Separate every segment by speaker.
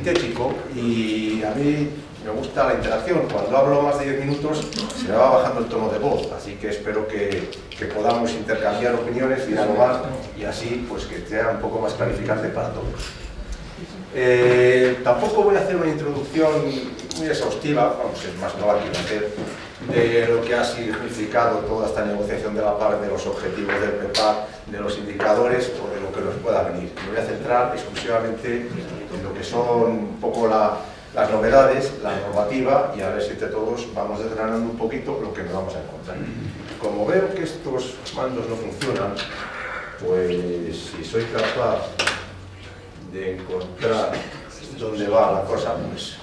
Speaker 1: sintético y a mí me gusta la interacción. Cuando hablo más de 10 minutos se me va bajando el tono de voz, así que espero que podamos intercambiar opiniones, dialogar y así pues que sea un poco más clarificante para todos. Tampoco voy a hacer una introducción muy exhaustiva, vamos, es más, no la quiero hacer, de lo que ha significado toda esta negociación de la PAC, de los objetivos del PEPAC, de los indicadores o de lo que nos pueda venir. Me voy a centrar exclusivamente en lo que son un poco las novedades, la normativa, y a ver si entre todos vamos desgranando un poquito lo que nos vamos a encontrar. Como veo que estos mandos no funcionan, pues si soy capaz de encontrar dónde va la cosa, pues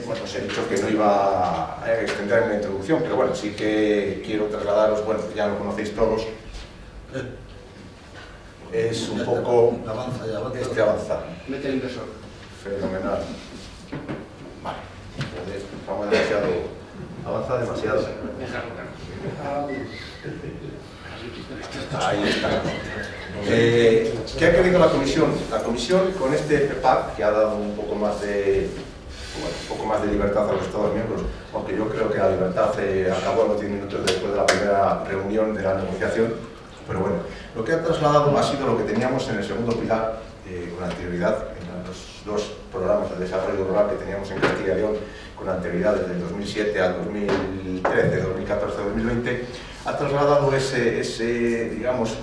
Speaker 1: bueno, os he dicho que no iba a extender en la introducción, pero bueno, sí que quiero trasladaros, bueno, ya lo conocéis todos, es un poco este avanzar.
Speaker 2: Mete el inversor.
Speaker 1: Fenomenal. Vale, vamos demasiado, avanza demasiado. Ahí está. ¿Qué ha querido la Comisión? La Comisión, con este PEPAC, que ha dado un poco más de libertad a los Estados miembros, aunque yo creo que la libertad acabó a los 10 minutos después de la primera reunión de la negociación, pero bueno, lo que ha trasladado ha sido lo que teníamos en el segundo pilar con anterioridad, en los dos programas de desarrollo rural que teníamos en Castilla y León con anterioridad desde el 2007 al 2013, 2014, 2020, ha trasladado digamos,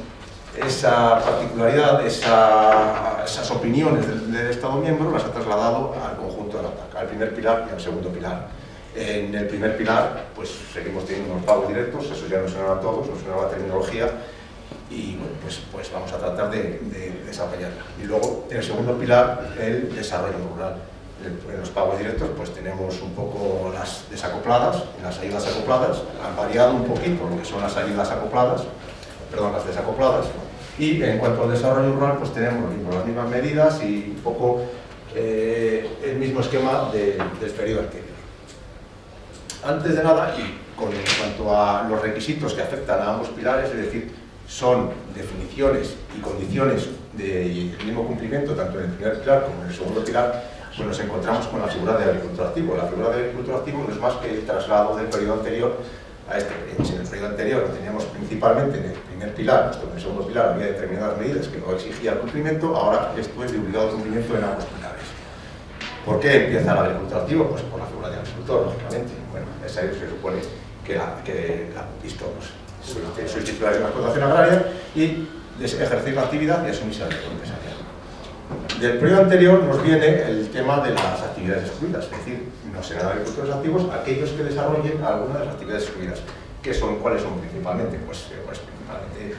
Speaker 1: esa particularidad, esas opiniones del Estado miembro, las ha trasladado al conjunto de la PAC, al primer pilar y al segundo pilar. En el primer pilar, pues seguimos teniendo unos pagos directos, eso ya nos suena a todos, nos suena a la terminología, y bueno, pues vamos a tratar de desarrollarla. Y luego, en el segundo pilar, el desarrollo rural. En los pagos directos, pues tenemos un poco las desacopladas, las ayudas acopladas, han variado un poquito lo que son las ayudas acopladas, perdón, las desacopladas, y en cuanto al desarrollo rural, pues tenemos las mismas medidas y un poco el mismo esquema del periodo anterior. Antes de nada, y en cuanto a los requisitos que afectan a ambos pilares, es decir, son definiciones y condiciones del mismo cumplimiento, tanto en el primer pilar como en el segundo pilar, pues nos encontramos con la figura del agricultor activo. La figura del agricultor activo no es más que el traslado del periodo anterior a este. Si en el periodo anterior lo teníamos principalmente en el primer pilar, puesto que en el segundo pilar había determinadas medidas que no exigía el cumplimiento, ahora esto es de obligado cumplimiento en ambos pilares. ¿Por qué empieza el agricultor activo? Pues por la figura del agricultor, lógicamente. Bueno, esa se supone que la cumplís todos. Sois titulares de una explotación agraria y ejercéis la actividad y asumís el riesgo empresarial. Del periodo anterior nos viene el tema de las actividades excluidas, es decir, no serán agricultores activos aquellos que desarrollen alguna de las actividades excluidas. ¿Cuáles son principalmente? Pues principalmente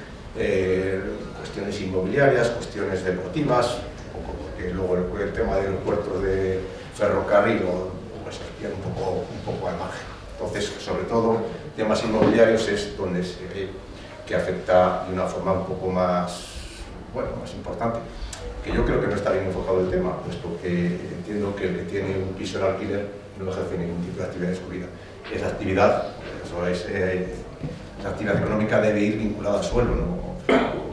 Speaker 1: cuestiones inmobiliarias, cuestiones deportivas, porque luego el tema de los puertos de ferrocarril pues pierde un poco al margen. Entonces, sobre todo, temas inmobiliarios es donde se ve que afecta de una forma un poco más importante. Que yo creo que no está bien enfocado el tema, puesto que entiendo que el que tiene un piso en alquiler no ejerce ningún tipo de actividad excluida. Esa actividad, la actividad económica debe ir vinculada al suelo, ¿no?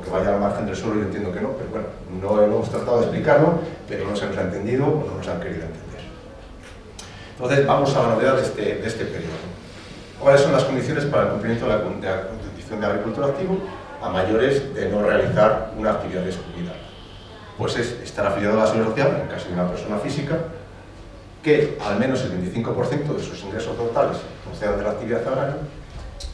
Speaker 1: Que vaya al margen del suelo, yo entiendo que no, pero bueno, no hemos tratado de explicarlo, pero no se nos ha entendido o no nos han querido entender. Entonces, vamos a la novedad de este periodo. ¿Cuáles son las condiciones para el cumplimiento de la condición de agricultor activo a mayores de no realizar una actividad excluida? Pues es estar afiliado a la seguridad social, en el caso de una persona física, que al menos el 25% de sus ingresos totales procedan de la actividad agraria,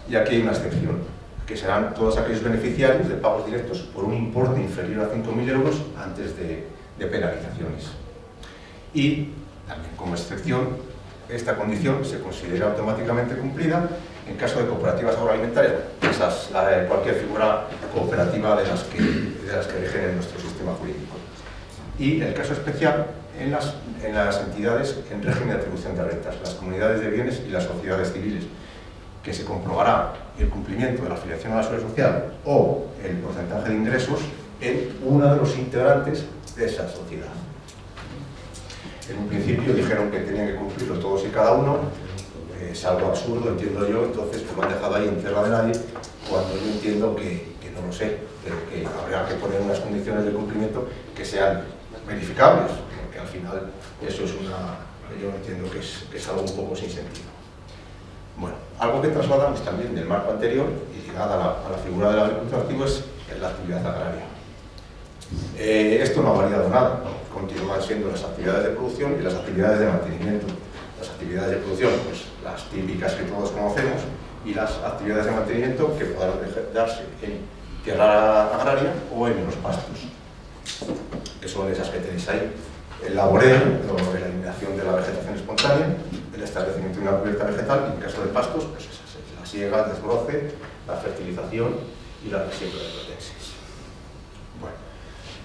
Speaker 1: y aquí hay una excepción, que serán todos aquellos beneficiarios de pagos directos por un importe inferior a 5.000 euros antes de penalizaciones. Y también como excepción, esta condición se considera automáticamente cumplida en caso de cooperativas agroalimentarias, cualquier figura cooperativa de las que rigen en nuestro sistema jurídico. Y el caso especial en las entidades en régimen de atribución de rentas, las comunidades de bienes y las sociedades civiles, que se comprobará el cumplimiento de la afiliación a la seguridad social o el porcentaje de ingresos en uno de los integrantes de esa sociedad. En un principio dijeron que tenían que cumplirlo todos y cada uno, es algo absurdo, entiendo yo, entonces pues lo han dejado ahí en tierra de nadie, cuando yo entiendo que no lo sé, pero que habrá que poner unas condiciones de cumplimiento que sean verificables, porque al final eso es yo entiendo que es algo un poco sin sentido. Bueno, algo que trasladamos también del marco anterior y ligada a la figura del agricultor activo es la actividad agraria. Esto no ha variado nada, ¿no? Continúan siendo las actividades de producción y las actividades de mantenimiento. Las actividades de producción, pues las típicas que todos conocemos, y las actividades de mantenimiento que podrán darse en tierra agraria o en los pastos, que son esas que tenéis ahí. El laboreo, o la eliminación de la vegetación espontánea, el establecimiento de una cubierta vegetal, y en caso de pastos, pues la siega, el desbroce, la fertilización y la resiembra de protenses. Bueno,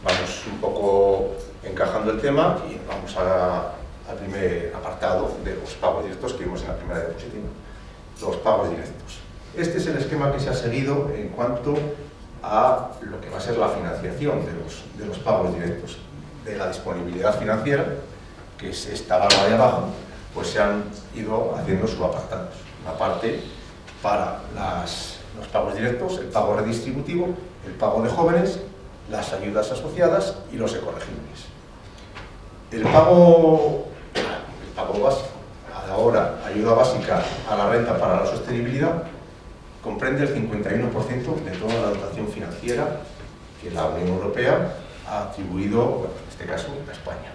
Speaker 1: vamos un poco encajando el tema y vamos al primer apartado de los pagos directos que vimos en la primera diapositiva. Los pagos directos. Este es el esquema que se ha seguido en cuanto a lo que va a ser la financiación de los pagos directos. De la disponibilidad financiera, que es esta barra de abajo, pues se han ido haciendo subapartados. Una parte para los pagos directos, el pago redistributivo, el pago de jóvenes, las ayudas asociadas y los ecoregimes. El pago básico, ahora ayuda básica a la renta para la sostenibilidad, comprende el 51% de toda la dotación financiera que la Unión Europea ha atribuido, bueno, en este caso, a España.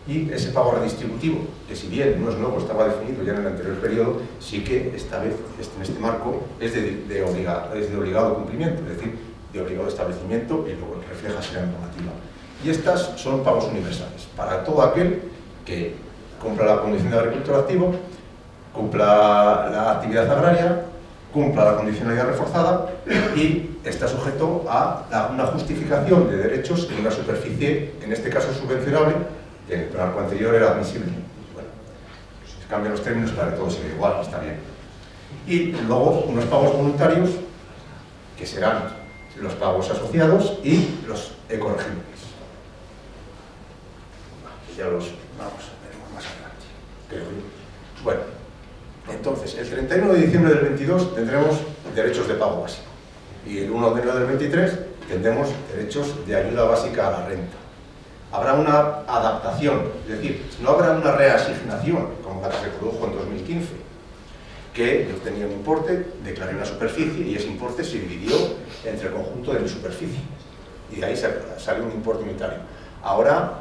Speaker 1: Y ese pago redistributivo, que si bien no es nuevo, estaba definido ya en el anterior periodo, sí que esta vez, en este marco, es de obligado cumplimiento, es decir, de obligado establecimiento, y luego refleja así la normativa. Y estas son pagos universales, para todo aquel que cumpla la condición de agricultor activo, cumpla la actividad agraria, cumpla la condicionalidad reforzada y está sujeto a una justificación de derechos en una superficie, en este caso subvencionable, que en el marco anterior era admisible. Bueno, se cambian los términos para que todo siga igual, está bien. Y luego unos pagos voluntarios, que serán los pagos asociados y los ecoregímenes. Ya los vamos a ver más adelante, creo yo. Bueno, entonces, el 31 de diciembre del 22 tendremos derechos de pago básico y el 1 de enero del 23 tendremos derechos de ayuda básica a la renta. Habrá una adaptación, es decir, no habrá una reasignación como la que se produjo en 2015, que yo tenía un importe, declaré una superficie y ese importe se dividió entre el conjunto de mi superficie y de ahí salió un importe unitario. Ahora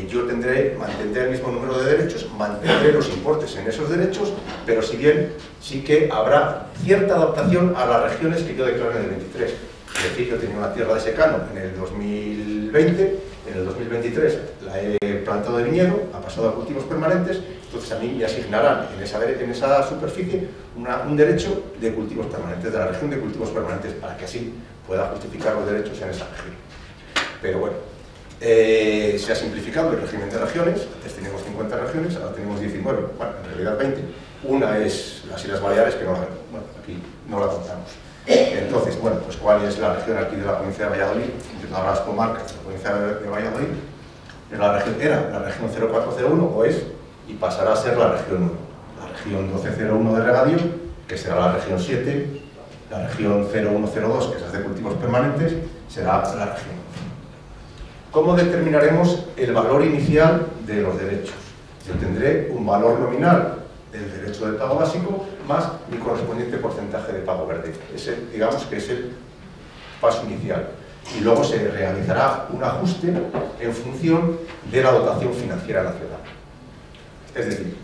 Speaker 1: yo mantendré el mismo número de derechos, mantendré los importes en esos derechos, pero si bien sí que habrá cierta adaptación a las regiones que yo declaré en el 23. Es decir, yo tenía una tierra de secano en el 2020, en el 2023 la he plantado de viñedo, ha pasado a cultivos permanentes, entonces a mí me asignarán en esa superficie un derecho de cultivos permanentes, de la región de cultivos permanentes, para que así pueda justificar los derechos en esa región. Pero bueno, se ha simplificado el régimen de regiones, antes teníamos 50 regiones, ahora tenemos 19, bueno, en realidad 20. Una es las Islas Baleares, que aquí no la contamos. Entonces, bueno, pues ¿cuál es la región aquí de la provincia de Valladolid? De todas las comarcas de la provincia de Valladolid, era la región 0401, o es, y pasará a ser la región 1. La región 1201 de regadío, que será la región 7, la región 0102, que es de cultivos permanentes, será la región 1. ¿Cómo determinaremos el valor inicial de los derechos? Yo tendré un valor nominal del derecho de pago básico más mi correspondiente porcentaje de pago verde. Ese, digamos que es el paso inicial. Y luego se realizará un ajuste en función de la dotación financiera nacional. Es decir,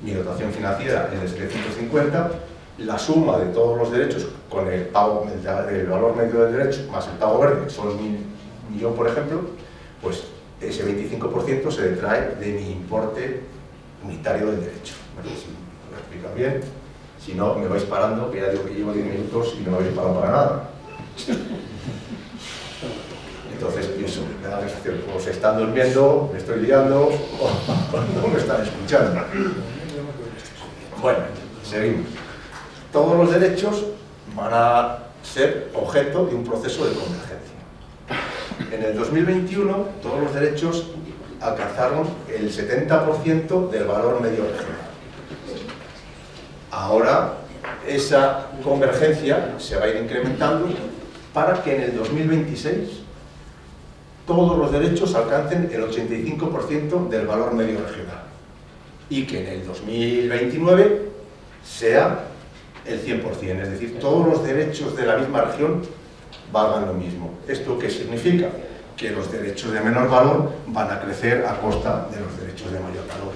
Speaker 1: mi dotación financiera es de 750, la suma de todos los derechos con el valor medio del derecho más el pago verde, que son 1.000 millones, por ejemplo, pues ese 25% se detrae de mi importe unitario del derecho. Bueno, si lo explico bien, si no me vais parando, que ya digo que llevo 10 minutos y no me habéis parado para nada. Entonces pienso, me da la sensación, o se están durmiendo, me estoy liando, o no me están escuchando. Bueno, seguimos. Todos los derechos van a ser objeto de un proceso de convergencia. En el 2021, todos los derechos alcanzaron el 70% del valor medio regional. Ahora, esa convergencia se va a ir incrementando para que en el 2026 todos los derechos alcancen el 85% del valor medio regional y que en el 2029 sea el 100%, es decir, todos los derechos de la misma región valgan lo mismo. ¿Esto qué significa? Que los derechos de menor valor van a crecer a costa de los derechos de mayor valor.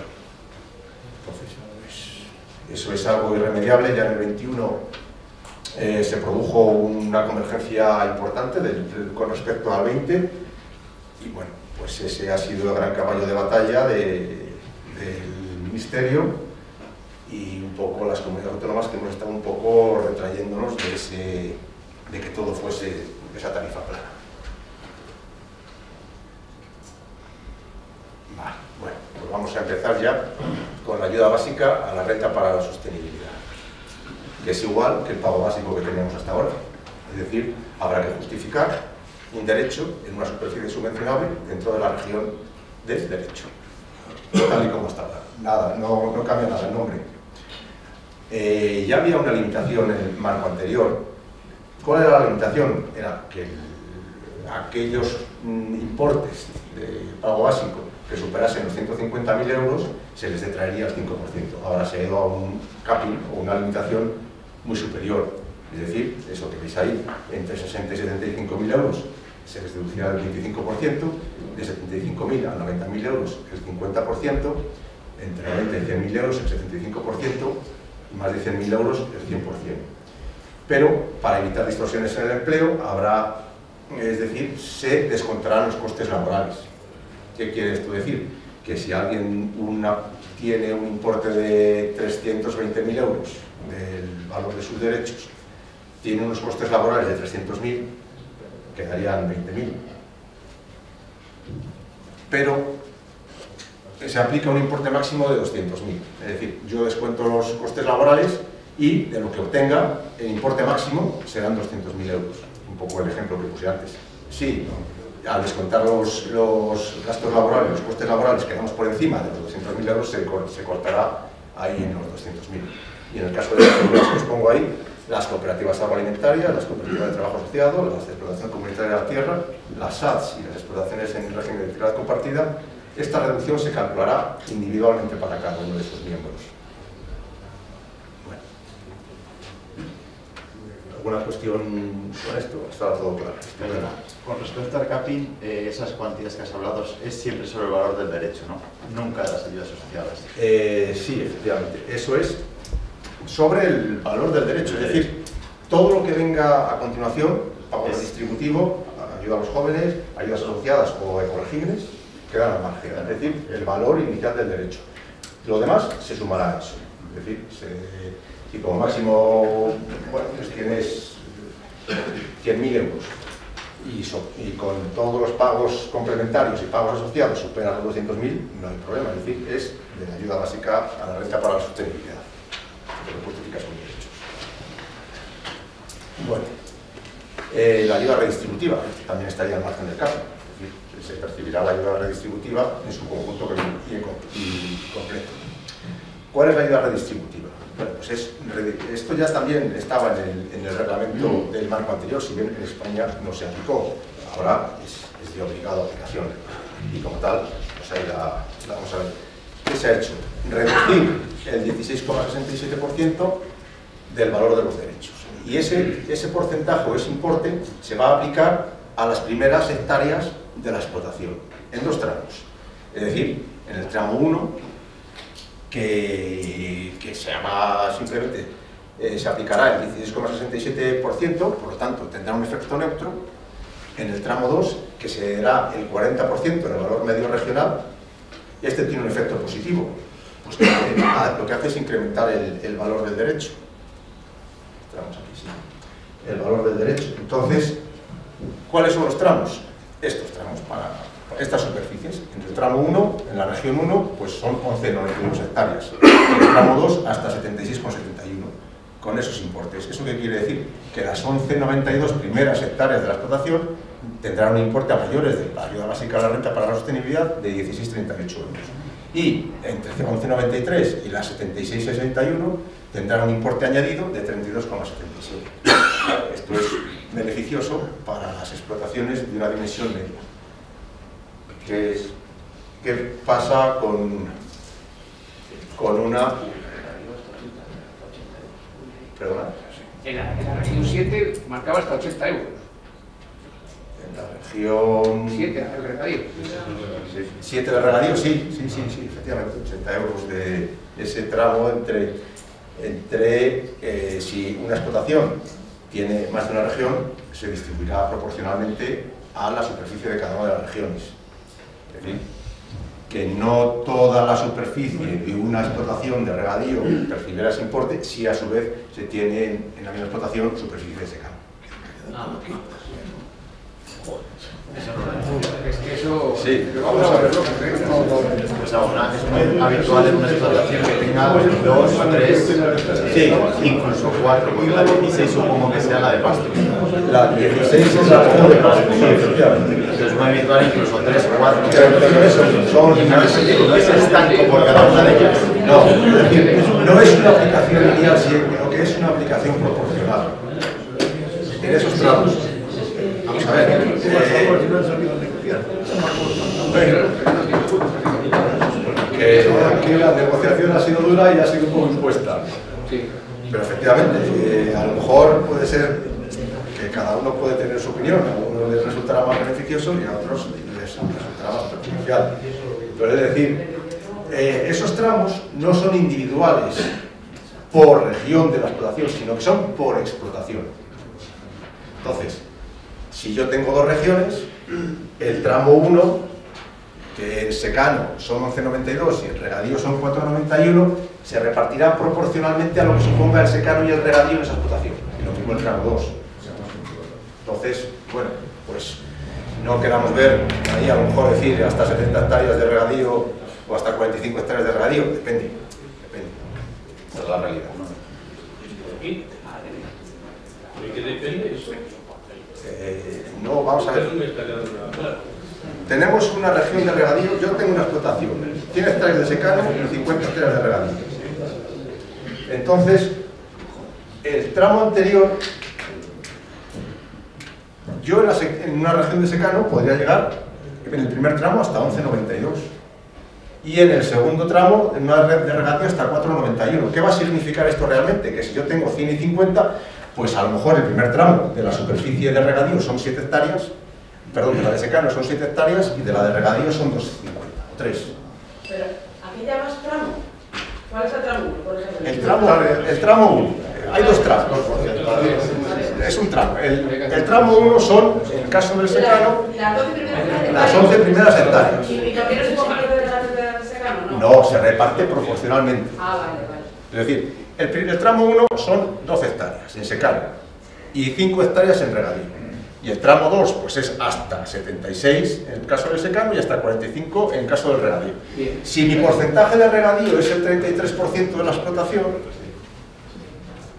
Speaker 1: Entonces, pues, eso es algo irremediable. Ya en el 21 se produjo una convergencia importante con respecto al 20 y bueno, pues ese ha sido el gran caballo de batalla del Ministerio y un poco las comunidades autónomas que hemos estado un poco retrayéndonos de que todo fuese esa tarifa plana. Vale, bueno, pues vamos a empezar ya con la ayuda básica a la renta para la sostenibilidad, que es igual que el pago básico que teníamos hasta ahora. Es decir, habrá que justificar un derecho en una superficie subvencionable dentro de la región del derecho, tal y como está ahora. Nada, no cambia nada el nombre. Ya había una limitación en el marco anterior. ¿Cuál era la limitación? Era que aquellos importes de pago básico que superasen los 150.000 euros se les detraería el 5%. Ahora se ha ido a un capping o una limitación muy superior. Es decir, eso que veis ahí, entre 60 y 75.000 euros se les deducirá el 25%, de 75.000 a 90.000 euros el 50%, entre 90 y 100.000 euros el 75%, y más de 100.000 euros el 100%. Pero para evitar distorsiones en el empleo habrá, es decir, se descontarán los costes laborales. ¿Qué quiere esto decir? Que si alguien tiene un importe de 320.000 euros del valor de sus derechos, tiene unos costes laborales de 300.000, quedarían 20.000. Pero se aplica un importe máximo de 200.000. Es decir, yo descuento los costes laborales y de lo que obtenga, el importe máximo serán 200.000 euros. Un poco el ejemplo que puse antes. Sí, al descontar los gastos laborales, los costes laborales, quedamos por encima de los 200.000 euros, se cortará ahí en los 200.000. Y en el caso de las figuras que os pongo ahí, las cooperativas agroalimentarias, las cooperativas de trabajo asociado, las de explotación comunitaria de la tierra, las SADs y las explotaciones en régimen de titular compartida, esta reducción se calculará individualmente para cada uno de sus miembros. Bueno. ¿Alguna cuestión con esto? Está todo claro.
Speaker 2: Con respecto al capping, esas cuantías que has hablado es siempre sobre el valor del derecho, ¿no? Nunca de las ayudas asociadas.
Speaker 1: Sí, efectivamente. Eso es sobre el valor del derecho. Es decir, todo lo que venga a continuación, pago redistributivo, ayuda a los jóvenes, ayudas asociadas o ecoregímenes, quedan al margen. Es decir, el valor inicial del derecho. Lo demás se sumará a eso. Es decir, si como máximo, bueno, pues tienes 100.000 euros y con todos los pagos complementarios y pagos asociados superan los 200.000, no hay problema. Es decir, es de la ayuda básica a la renta para la sostenibilidad. Pero justificas con derechos. Bueno, la ayuda redistributiva también estaría al margen del caso. Es decir, se percibirá la ayuda redistributiva en su conjunto y completo. ¿Cuál es la ayuda redistributiva? Bueno, pues esto ya también estaba en el reglamento del marco anterior, si bien en España no se aplicó. Ahora es de obligada aplicación y como tal, pues ahí la vamos a ver. ¿Qué se ha hecho? Reducir el 16,67% del valor de los derechos. Y ese porcentaje o ese importe se va a aplicar a las primeras hectáreas de la explotación, en dos tramos. Es decir, en el tramo 1, que se llama simplemente, se aplicará el 16,67%, por lo tanto tendrá un efecto neutro. En el tramo 2, que será el 40% del valor medio regional, este tiene un efecto positivo, pues lo que hace es incrementar el valor del derecho. Aquí, sí. El valor del derecho. Entonces, ¿cuáles son los tramos? Estos tramos para estas superficies. En el tramo 1, en la región 1, pues son 11,92 hectáreas. En el tramo 2, hasta 76,71. Con esos importes. ¿Eso qué quiere decir? Que las 11,92 primeras hectáreas de la explotación tendrán un importe a mayores de la ayuda básica a la renta para la sostenibilidad de 16,38 euros. Y entre 11,93 y las 76,61 tendrán un importe añadido de 32,77. Esto es beneficioso para las explotaciones de una dimensión media. ¿Qué pasa con una... ¿Perdona?
Speaker 3: En la región 7 marcaba hasta 80 euros.
Speaker 1: En la región...
Speaker 3: 7, el regadío.
Speaker 1: 7 de regadío, sí, efectivamente, 80 euros de ese tramo entre si una explotación tiene más de una región, se distribuirá proporcionalmente a la superficie de cada una de las regiones. Es decir, que no toda la superficie de una explotación de regadío percibirá ese importe si a su vez se tiene en la misma explotación superficie de secano.
Speaker 3: Es que eso...
Speaker 1: Sí, vamos a verlo.
Speaker 2: Pues ahora es muy habitual en una explotación que tenga 2, 3, sí, incluso 4, porque la 16 supongo que sea la de pasto.
Speaker 1: La 16 es la región de pasto, sí, efectivamente.
Speaker 2: Es muy habitual incluso 3, 4.
Speaker 1: No
Speaker 2: es estanco por cada una de ellas.
Speaker 1: No, es decir, no es una aplicación lineal siempre, lo que es una aplicación proporcional. En esos tramos. Vamos a ver. Aquí la negociación ha sido dura y ha sido un poco impuesta. Pero efectivamente, a lo mejor puede ser que cada uno puede tener su opinión, a uno les resultará más beneficioso y a otros les resultará más perjudicial. Pero es decir, esos tramos no son individuales por región de la explotación, sino que son por explotación. Entonces, si yo tengo dos regiones, el tramo 1, que en secano son 11,92 y el regadío son 4,91, se repartirá proporcionalmente a lo que suponga el secano y el regadío en esa explotación. Y lo mismo el tramo 2. Entonces, bueno, pues no queramos ver ahí a lo mejor decir hasta 70 hectáreas de regadío o hasta 45 hectáreas de regadío, depende. Esa es la realidad.
Speaker 4: ¿De qué depende eso?
Speaker 1: No, vamos a ver. Tenemos una región de regadío, yo tengo una explotación, 100 hectáreas de secano y 50 hectáreas de regadío. Entonces, el tramo anterior, yo en una región de secano podría llegar en el primer tramo hasta 11,92 y en el segundo tramo, en una red de regadío, hasta 4,91. ¿Qué va a significar esto realmente? Que si yo tengo 100 y 50, pues a lo mejor el primer tramo de la superficie de regadío son 7 hectáreas, perdón, de la de secano son 7 hectáreas y de la de regadío son 2,50 o 3.
Speaker 5: Pero, ¿aquí llamas tramo? ¿Cuál es el tramo 1, por ejemplo?
Speaker 1: El tramo 1, hay dos tramos. Es un tramo. El tramo 1 son, en el caso del secano, las 11 primeras hectáreas.
Speaker 5: ¿Y también es un poquito de la de secano?
Speaker 1: No, se reparte proporcionalmente.
Speaker 5: Ah, vale.
Speaker 1: Es decir, el tramo 1 son 12 hectáreas en secano y 5 hectáreas en regadío. Y el tramo 2 pues es hasta 76 en el caso del secano y hasta 45 en el caso del regadío. Si mi porcentaje de regadío es el 33% de la explotación,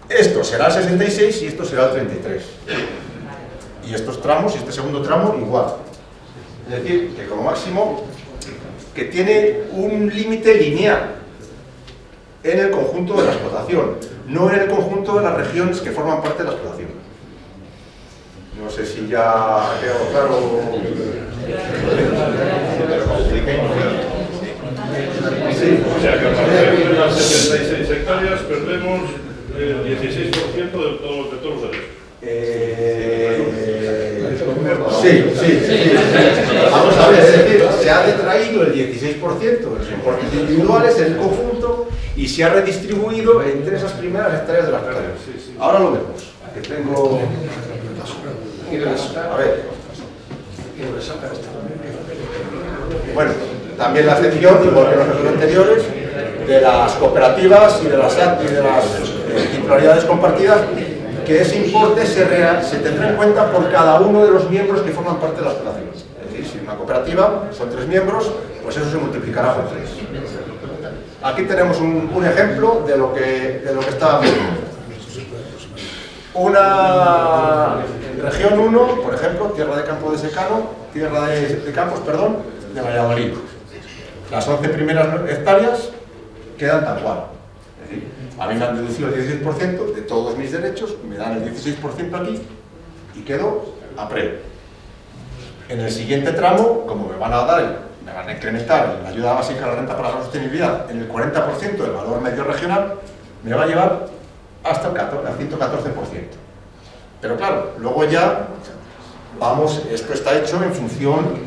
Speaker 1: esto será el 66 y esto será el 33. Y estos tramos, y este segundo tramo, igual. Es decir, que como máximo, que tiene un límite lineal en el conjunto de la explotación, no en el conjunto de las regiones que forman parte de la explotación. No sé si ya ha quedado claro.
Speaker 4: Sí, o sea que a partir de las 76 hectáreas perdemos el 16% de todos los derechos. Sí.
Speaker 1: Vamos a ver, es decir, se ha detraído el 16% de los importes individuales en el conjunto y se ha redistribuido entre esas primeras hectáreas de las hectáreas. Ahora lo vemos. Que tengo... A ver. Bueno, también la excepción, igual que en los casos anteriores, de las cooperativas y de las titularidades compartidas, que ese importe se tendrá en cuenta por cada uno de los miembros que forman parte de la explotación. Es decir, si una cooperativa son 3 miembros, pues eso se multiplicará por 3. Aquí tenemos un ejemplo de lo que estábamos viendo. Una región 1, por ejemplo, tierra de campo de secano, tierra de campos, perdón, de Valladolid. Las 11 primeras hectáreas quedan tal cual. Es decir, a mí me han deducido el 16% de todos mis derechos, me dan el 16% aquí y quedo a pre. En el siguiente tramo, como me van a incrementar la ayuda básica a la renta para la sostenibilidad en el 40% del valor medio regional, me va a llevar hasta el 114%. Pero claro, luego ya vamos, esto está hecho en función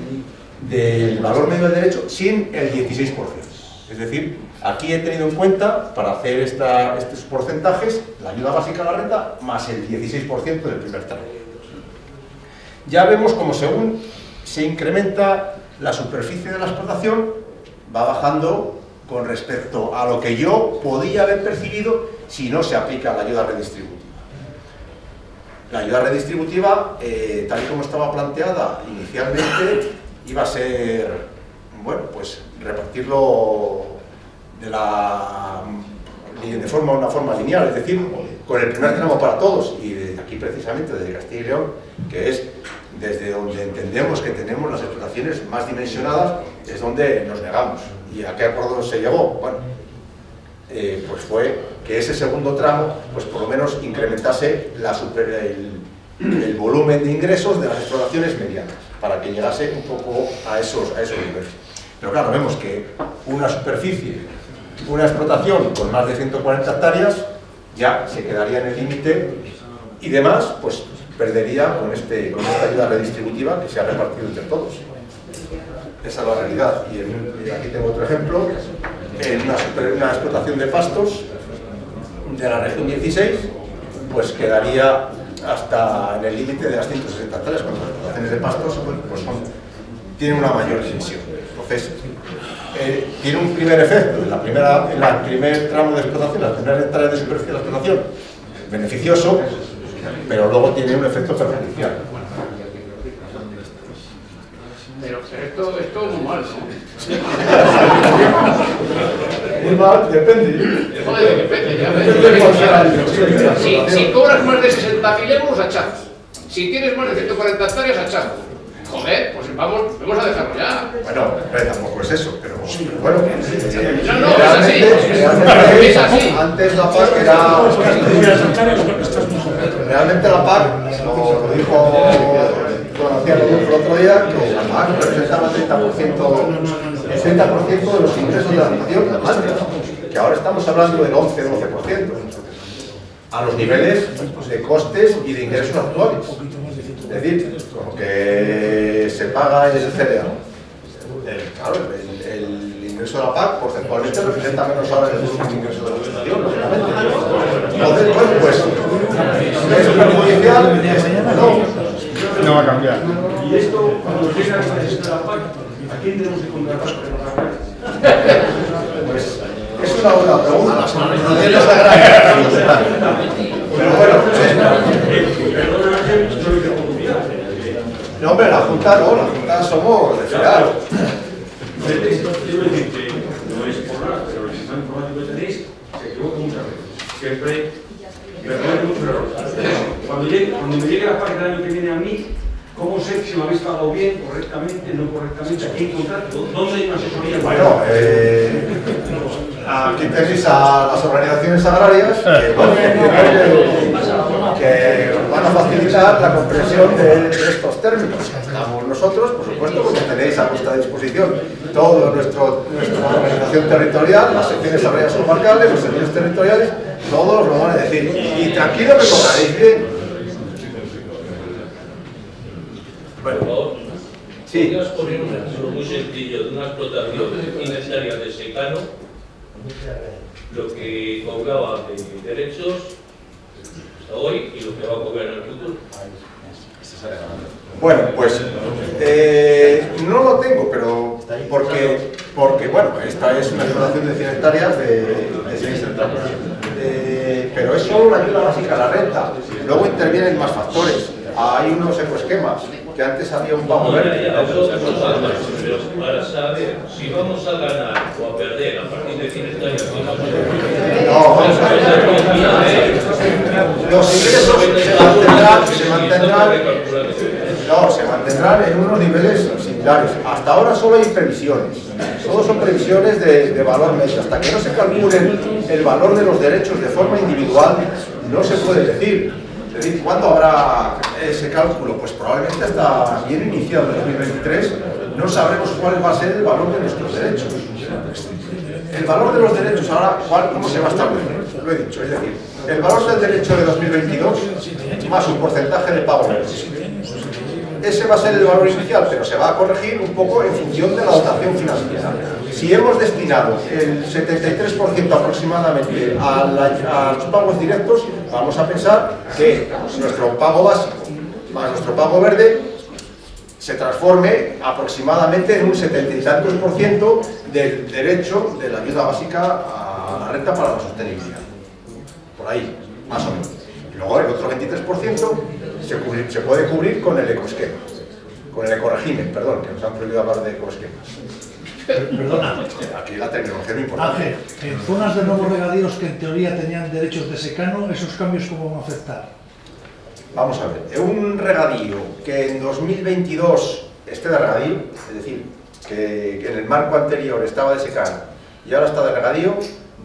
Speaker 1: del valor medio del derecho sin el 16%. Es decir, aquí he tenido en cuenta, para hacer estos porcentajes, la ayuda básica a la renta más el 16% del primer tramo. Ya vemos como según se incrementa la superficie de la explotación, va bajando con respecto a lo que yo podía haber percibido si no se aplica la ayuda redistributiva. La ayuda redistributiva, tal y como estaba planteada inicialmente, iba a ser, bueno, pues repartirlo de una forma lineal, es decir, con el primer tramo para todos, y desde aquí precisamente, desde Castilla y León, que es desde donde entendemos que tenemos las explotaciones más dimensionadas, es donde nos negamos. ¿Y a qué acuerdo se llegó? Bueno, pues fue que ese segundo tramo, pues por lo menos incrementase el volumen de ingresos de las explotaciones medianas, para que llegase un poco a esos niveles. Pero claro, vemos que una superficie, una explotación con más de 140 hectáreas, ya se quedaría en el límite y demás, pues perdería con esta ayuda redistributiva que se ha repartido entre todos. Esa es la realidad. Y aquí tengo otro ejemplo, en una explotación de pastos de la región 16, pues quedaría hasta en el límite de las 160 hectáreas, cuando las explotaciones de pastos pues tienen una mayor dimensión. Entonces, tiene un primer efecto, en el primer tramo de explotación, las primeras hectáreas de superficie de la explotación, beneficioso, pero luego tiene un efecto perjudicial.
Speaker 3: Pero esto es muy mal, ¿no?
Speaker 1: Muy mal, depende.
Speaker 3: Joder, depende. Si cobras más de 60.000 euros, hachazo. Si tienes más de 140 hectáreas, hachazo. Joder, pues vamos a dejarlo ya.
Speaker 1: Bueno, tampoco es eso, pero bueno.
Speaker 3: No, es así.
Speaker 1: Antes la PAC era... Realmente la PAC, como lo dijo conocía el otro día, que la PAC representaba el 30% de los ingresos de la nación, que ahora estamos hablando del 11-12%, a los niveles de costes y de ingresos actuales. Es decir, lo que se paga es el cereal. Claro, el ingreso de la PAC porcentualmente representa menos ahora el volumen de ingreso de la explotación, lógicamente. Entonces, bueno, pues es perjudicial, no va a cambiar.
Speaker 6: Y esto, cuando llega esta decisión de la PAC, ¿a quién tenemos que contratar para que nos haga?
Speaker 1: Pues es una buena pregunta. Las organizaciones agrarias. Pero bueno, no, hombre, la Junta no, la Junta somos de FEAR.
Speaker 6: Quiero decir que no es por nada, pero el sistema informático que tenéis se equivoca muchas veces. Siempre perdone muchos errores. Cuando me llegue la PAC del año que viene a mí, ¿cómo sé si lo habéis pagado bien, correctamente, no correctamente? ¿A quién contrato? ¿Dónde hay una asesoría?
Speaker 1: Bueno, aquí tenéis a las organizaciones agrarias que van a facilitar la comprensión de estos términos. Estamos nosotros, por supuesto, porque tenéis a vuestra disposición toda nuestra organización territorial, las secciones agrarias comarcales, los servicios territoriales, todos lo van a decir. Y tranquilo que cobraréis bien.
Speaker 7: Por favor,
Speaker 1: sí.
Speaker 7: ¿podrías poner un ejemplo muy sencillo de una explotación inestaria de secano, lo que cobraba de derechos hasta hoy y lo que va a cobrar en el futuro?
Speaker 1: Bueno, pues no lo tengo, pero porque bueno, esta es una explotación de 100 hectáreas de 6 hectáreas. Pero es solo una ayuda básica a la renta. Luego intervienen más factores. Hay unos ecoesquemas, que antes había un pago verde.
Speaker 7: Pero para saber si vamos a ganar o a perder a partir de 100 hectáreas,
Speaker 1: no, vamos a ver. Los ingresos se mantendrán en unos niveles similares. Hasta ahora solo hay previsiones. Todos son previsiones de valor medio. Hasta que no se calculen el valor de los derechos de forma individual, no se puede decir. Es decir, ¿cuándo habrá ese cálculo? Pues probablemente hasta bien iniciado en 2023 no sabremos cuál va a ser el valor de nuestros derechos. El valor de los derechos ahora, ¿cómo se va a establecer? Lo he dicho, es decir, el valor del derecho de 2022 más un porcentaje de pago menos. Ese va a ser el valor inicial, pero se va a corregir un poco en función de la dotación financiera. Si hemos destinado el 73% aproximadamente a los pagos directos, vamos a pensar que nuestro pago básico más nuestro pago verde se transforme aproximadamente en un 70 y tantos % del derecho de la ayuda básica a la renta para la sostenibilidad. Por ahí, más o menos. Y luego el otro 23% se puede cubrir con el ecoesquema, con el ecorégimen, perdón, que nos han prohibido hablar de ecoesquemas.
Speaker 8: Perdona.
Speaker 1: Aquí la tecnología es muy importante.
Speaker 8: Ángel, en zonas de nuevos regadíos que en teoría tenían derechos de secano, ¿esos cambios cómo van a afectar?
Speaker 1: Vamos a ver, un regadío que en 2022 esté de regadío, es decir, que en el marco anterior estaba de secano y ahora está de regadío,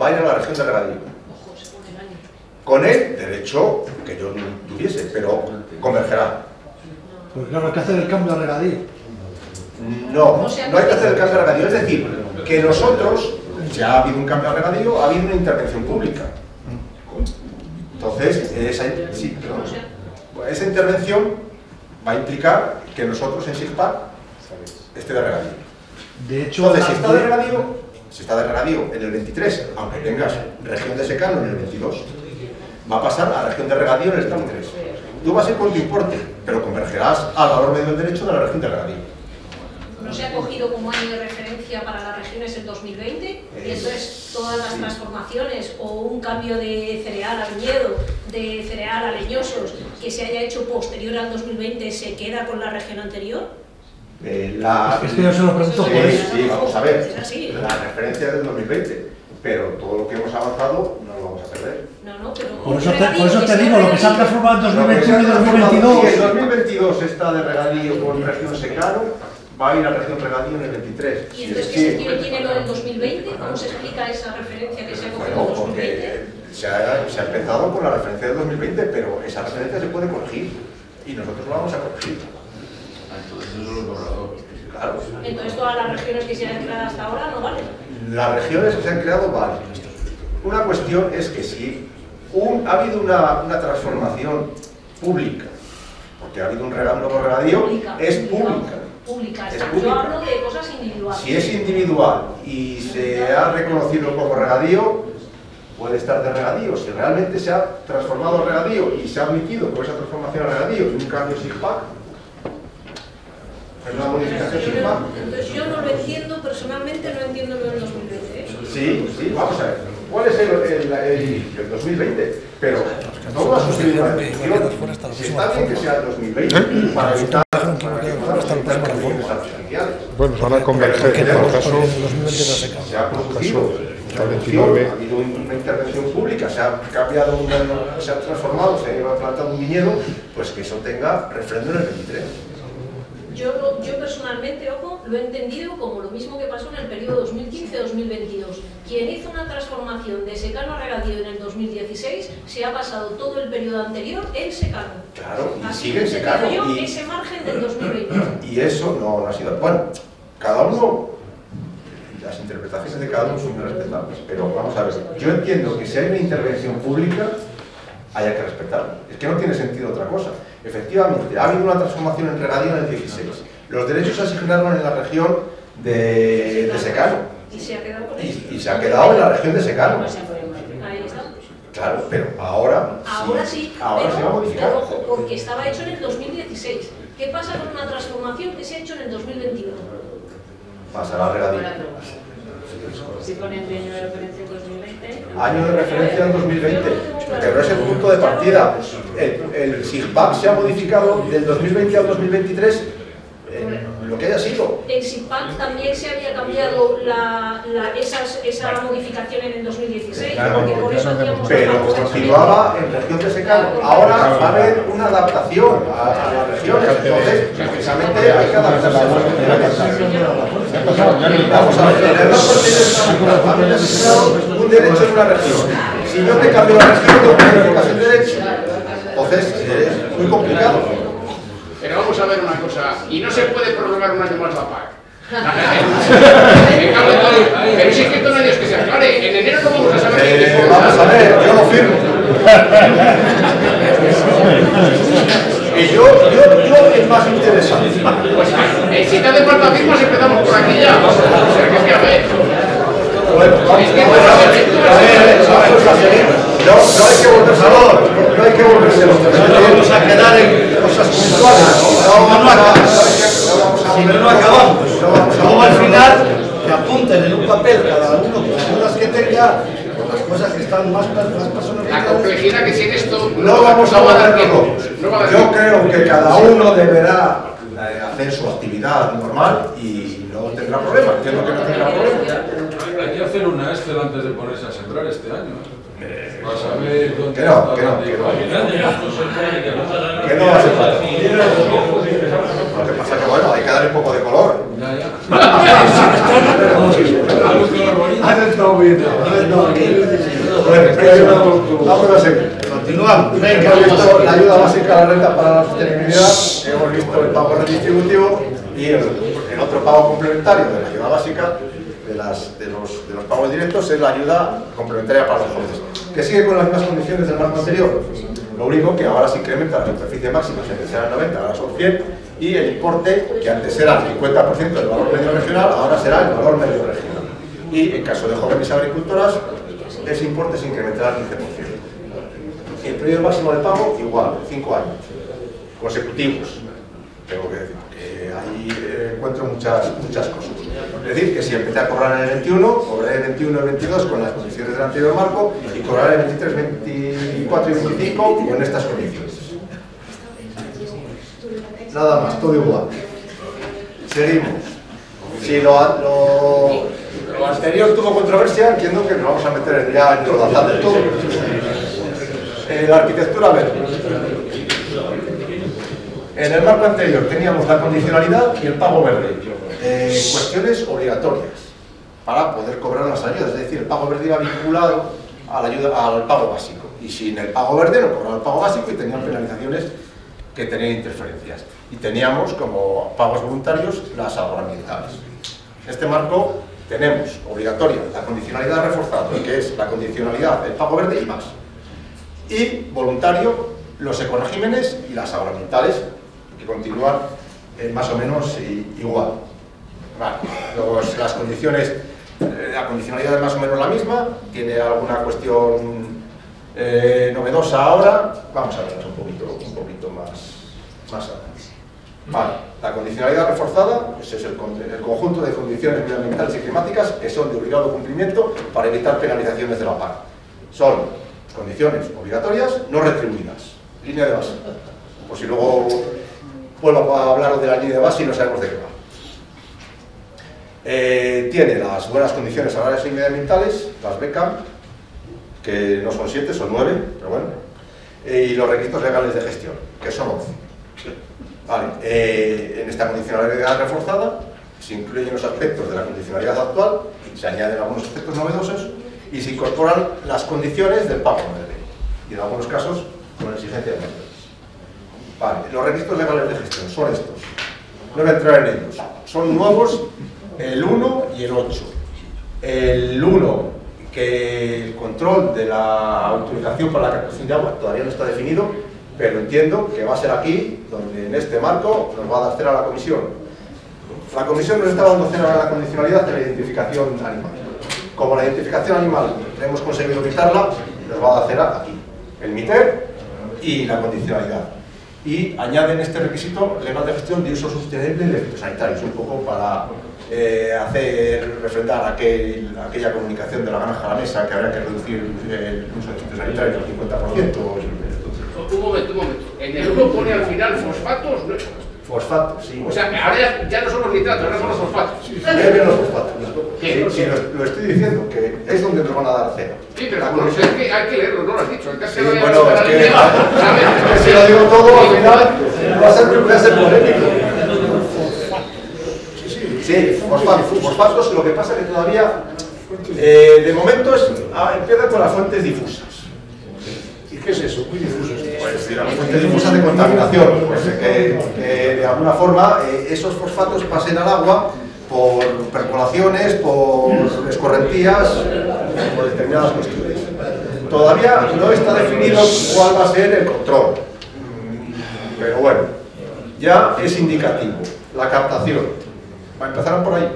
Speaker 1: va a ir a la región de regadío. Con el derecho que yo tuviese, pero convergerá.
Speaker 8: Pues claro, hay que hacer el cambio a regadío.
Speaker 1: No hay que hacer el cambio a regadío, es decir, que nosotros, si ha habido un cambio a regadío, ha habido una intervención pública. Entonces, esa intervención va a implicar que nosotros en SIGPAC esté de regadío.
Speaker 8: De hecho,
Speaker 1: entonces, si está de regadío en el 23, aunque tengas región de secano en el 22, va a pasar a región de regadío en el 23. Tú vas a ir con tu importe, pero convergerás al valor medio del derecho de la región de regadío.
Speaker 9: ¿No se ha cogido como año de referencia para las regiones el 2020? Y entonces todas las transformaciones o un cambio de cereal a viñedo, de cereal a leñosos, que se haya hecho posterior al 2020, ¿se queda con la región anterior?
Speaker 8: Es que yo se lo pregunto por eso.
Speaker 1: Sí, vamos a ver, la referencia es del 2020, pero todo lo que hemos avanzado no lo vamos a perder.
Speaker 9: No, pero
Speaker 8: por eso te digo, lo que se ha transformado en 2021 y 2022.
Speaker 1: Si el 2022 está de regadío con región secano, va a ir a región regadío en el 23.
Speaker 9: ¿Y entonces qué sentido tiene lo del 2020? ¿Cómo se explica esa referencia que se ha cogido en el 2020?
Speaker 1: Porque se ha empezado con la referencia del 2020, pero esa referencia se puede corregir y nosotros lo vamos a corregir.
Speaker 7: Entonces eso es lo borrador.
Speaker 1: Claro.
Speaker 9: Entonces todas las regiones que se han creado hasta ahora no valen.
Speaker 1: Las regiones que se han creado valen. Una cuestión es que si ha habido una transformación pública, porque ha habido un nuevo regadío, es pública.
Speaker 9: Es pública. Yo hablo de cosas individuales.
Speaker 1: Si es individual y se ha reconocido como regadío, puede estar de regadío. Si realmente se ha transformado a regadío y se ha admitido por esa transformación a regadío y un cambio SIGPAC, es una modificación SIGPAC.
Speaker 9: Entonces yo no lo entiendo, personalmente no entiendo lo del 2020.
Speaker 1: Sí, vamos a ver. ¿Cuál es el 2020? Pero todas sus limitaciones, si está bien que sea el 2020 para evitar
Speaker 10: bueno, van a converger, en todo caso,
Speaker 1: se ha producido, ha habido una intervención pública, se ha cambiado, se ha transformado, se ha plantado un viñedo, pues que eso tenga refrendo en el 23.
Speaker 9: Yo personalmente, ojo, lo he entendido como lo mismo que pasó en el periodo 2015-2022. Quien hizo una transformación de secano a regadío en el 2016 se ha pasado todo el periodo anterior en secano.
Speaker 1: Claro, y
Speaker 9: así
Speaker 1: sigue en secano.
Speaker 9: Yo ese margen del 2020.
Speaker 1: Y eso no ha sido... Bueno, cada uno, las interpretaciones de cada uno son muy respetables, pero vamos a ver, yo entiendo que si hay una intervención pública, haya que respetarla. Es que no tiene sentido otra cosa. Efectivamente, ha habido una transformación en regadío en el 16. Los derechos se asignaron en la región de secano.
Speaker 9: Y se ha quedado con eso.
Speaker 1: Y se ha quedado en la región de secano.
Speaker 9: Ahí está.
Speaker 1: Claro, pero ahora
Speaker 9: sí,
Speaker 1: ahora se va a modificar.
Speaker 9: Pero ojo, porque estaba hecho en el 2016. ¿Qué pasa con una transformación que se ha hecho en el 2021?
Speaker 1: Pasará a regadío.
Speaker 5: Si ponen año de referencia en 2020.
Speaker 1: Año de referencia en 2020, pero es el punto de partida. El SIGPAC se ha modificado del 2020 al 2023 lo que haya sido.
Speaker 9: El SIGPAC también se había cambiado esa modificación en el 2016,
Speaker 1: claro,
Speaker 9: porque por eso hacíamos
Speaker 1: pero continuaba en región de secano. Ahora va a haber una adaptación a las regiones, entonces precisamente hay que adaptarse a las regiones. Vamos a ver, en el norte tienes un derecho en una región. Si yo te cambio la región, no modificas el derecho. Entonces es muy complicado.
Speaker 3: vamos a ver una cosa, y no se puede prorrogar un año más la PAC. Pero si es que todo años que se aclare, en enero no vamos a saber.
Speaker 1: Vamos a ver, yo lo firmo. Y yo es más interesante.
Speaker 3: Pues si te hace falta firmas, empezamos por aquí ya. O sea, que es que a ver.
Speaker 1: Bueno, vamos a seguir. No hay que volverse no hay que volverse vamos a quedar en cosas puntuales. Si no acabamos. Luego al final que apunten en un papel cada uno con las dudas que tenga, con las cosas que están más personalizadas.
Speaker 3: La complejidad que tiene esto
Speaker 1: No vamos a
Speaker 3: dar
Speaker 1: tiempo. Yo creo que cada uno deberá hacer su actividad normal y no tendrá problema. Entiendo que no tendrá problema.
Speaker 11: Hay que hacer una Excel antes de ponerse a sembrar este año. Para saber dónde
Speaker 1: que no va a ser fácil. Lo que pasa es que bueno, hay que darle un poco de color. Vamos a seguir. Continuamos. Hemos visto la ayuda básica a la renta para la sostenibilidad, hemos visto el pago redistributivo y el otro pago complementario de la ayuda básica, de los pagos directos, es la ayuda complementaria para los jóvenes, que sigue con las mismas condiciones del marco anterior. Lo único que ahora se incrementa la superficie máxima, si antes eran 90, ahora son 100, y el importe, que antes era el 50% del valor medio regional, ahora será el valor medio regional. Y en caso de jóvenes agricultoras, ese importe se incrementará al 15%. El periodo máximo de pago, igual, 5 años consecutivos. Tengo que decir que ahí encuentro muchas cosas. Es decir, que si empecé a cobrar en el 21, cobraré el 21 y el 22 con las condiciones del anterior marco y cobraré el 23, 24 y 25 con estas condiciones. Nada más, todo igual. Seguimos. Si lo anterior tuvo controversia, entiendo que nos vamos a meter ya en rodazal de todo. La arquitectura verde. En el marco anterior teníamos la condicionalidad y el pago verde. Cuestiones obligatorias para poder cobrar las ayudas, es decir, el pago verde iba vinculado a la ayuda, al pago básico, y sin el pago verde no cobraba el pago básico y tenían penalizaciones que tenían interferencias, y teníamos como pagos voluntarios las agroambientales. En este marco tenemos obligatoria la condicionalidad reforzada, que es la condicionalidad del pago verde y más, y voluntario los ecoregímenes y las agroambientales, que continúan más o menos igual. Vale. Las condiciones, la condicionalidad es más o menos la misma, tiene alguna cuestión novedosa ahora, vamos a verlas un poquito más adelante. Vale. La condicionalidad reforzada pues es el conjunto de condiciones medioambientales y climáticas que son de obligado cumplimiento para evitar penalizaciones de la PAC. Son condiciones obligatorias no retribuidas, línea de base, por si luego vuelvo a hablar de la línea de base y no sabemos de qué va. Tiene las buenas condiciones agrarias y medioambientales, las BECAM, que no son 7, son 9, pero bueno, y los requisitos legales de gestión, que son 11. Vale. En esta condicionalidad reforzada se incluyen los aspectos de la condicionalidad actual, se añaden algunos aspectos novedosos y se incorporan las condiciones del pago verde, y en algunos casos con exigencia de mayores. Vale. Los requisitos legales de gestión son estos, no voy a entrar en ellos, son nuevos el 1 y el 8. El 1, que el control de la autorización para la captación de agua todavía no está definido, pero entiendo que va a ser aquí, donde en este marco nos va a dar cera a la comisión. La comisión nos está dando cera a la condicionalidad de la identificación animal. Como la identificación animal hemos conseguido quitarla, nos va a dar cera aquí, el MITER y la condicionalidad. Y añaden este requisito legal de gestión de uso sostenible de fitosanitarios, un poco para refrendar aquella comunicación de la granja a la mesa, que habría que reducir el uso de fitosanitarios al 50%.
Speaker 3: Un momento. En el 1 pone al final fosfatos.
Speaker 1: Fosfatos, sí.
Speaker 3: O sea, ahora ya no son los nitratos, ahora son los fosfatos.
Speaker 1: Sí, los fosfatos. Sí, lo estoy diciendo, que es donde nos van a dar cero.
Speaker 3: Sí, pero bueno, es que hay que leerlo, no lo has dicho.
Speaker 1: Sí, bueno, es que si lo digo todo, al final va a ser polémico. Sí, fosfatos, lo que pasa es que todavía, de momento, empieza con las fuentes difusas.
Speaker 8: ¿Y qué es eso? Muy difuso.
Speaker 1: Pues la fuente difusa de contaminación, pues que de alguna forma esos fosfatos pasen al agua por percolaciones, por escorrentías, por determinadas cuestiones. Todavía no está definido cuál va a ser el control, pero bueno, ya es indicativo. La captación. ¿Empezarán por ahí?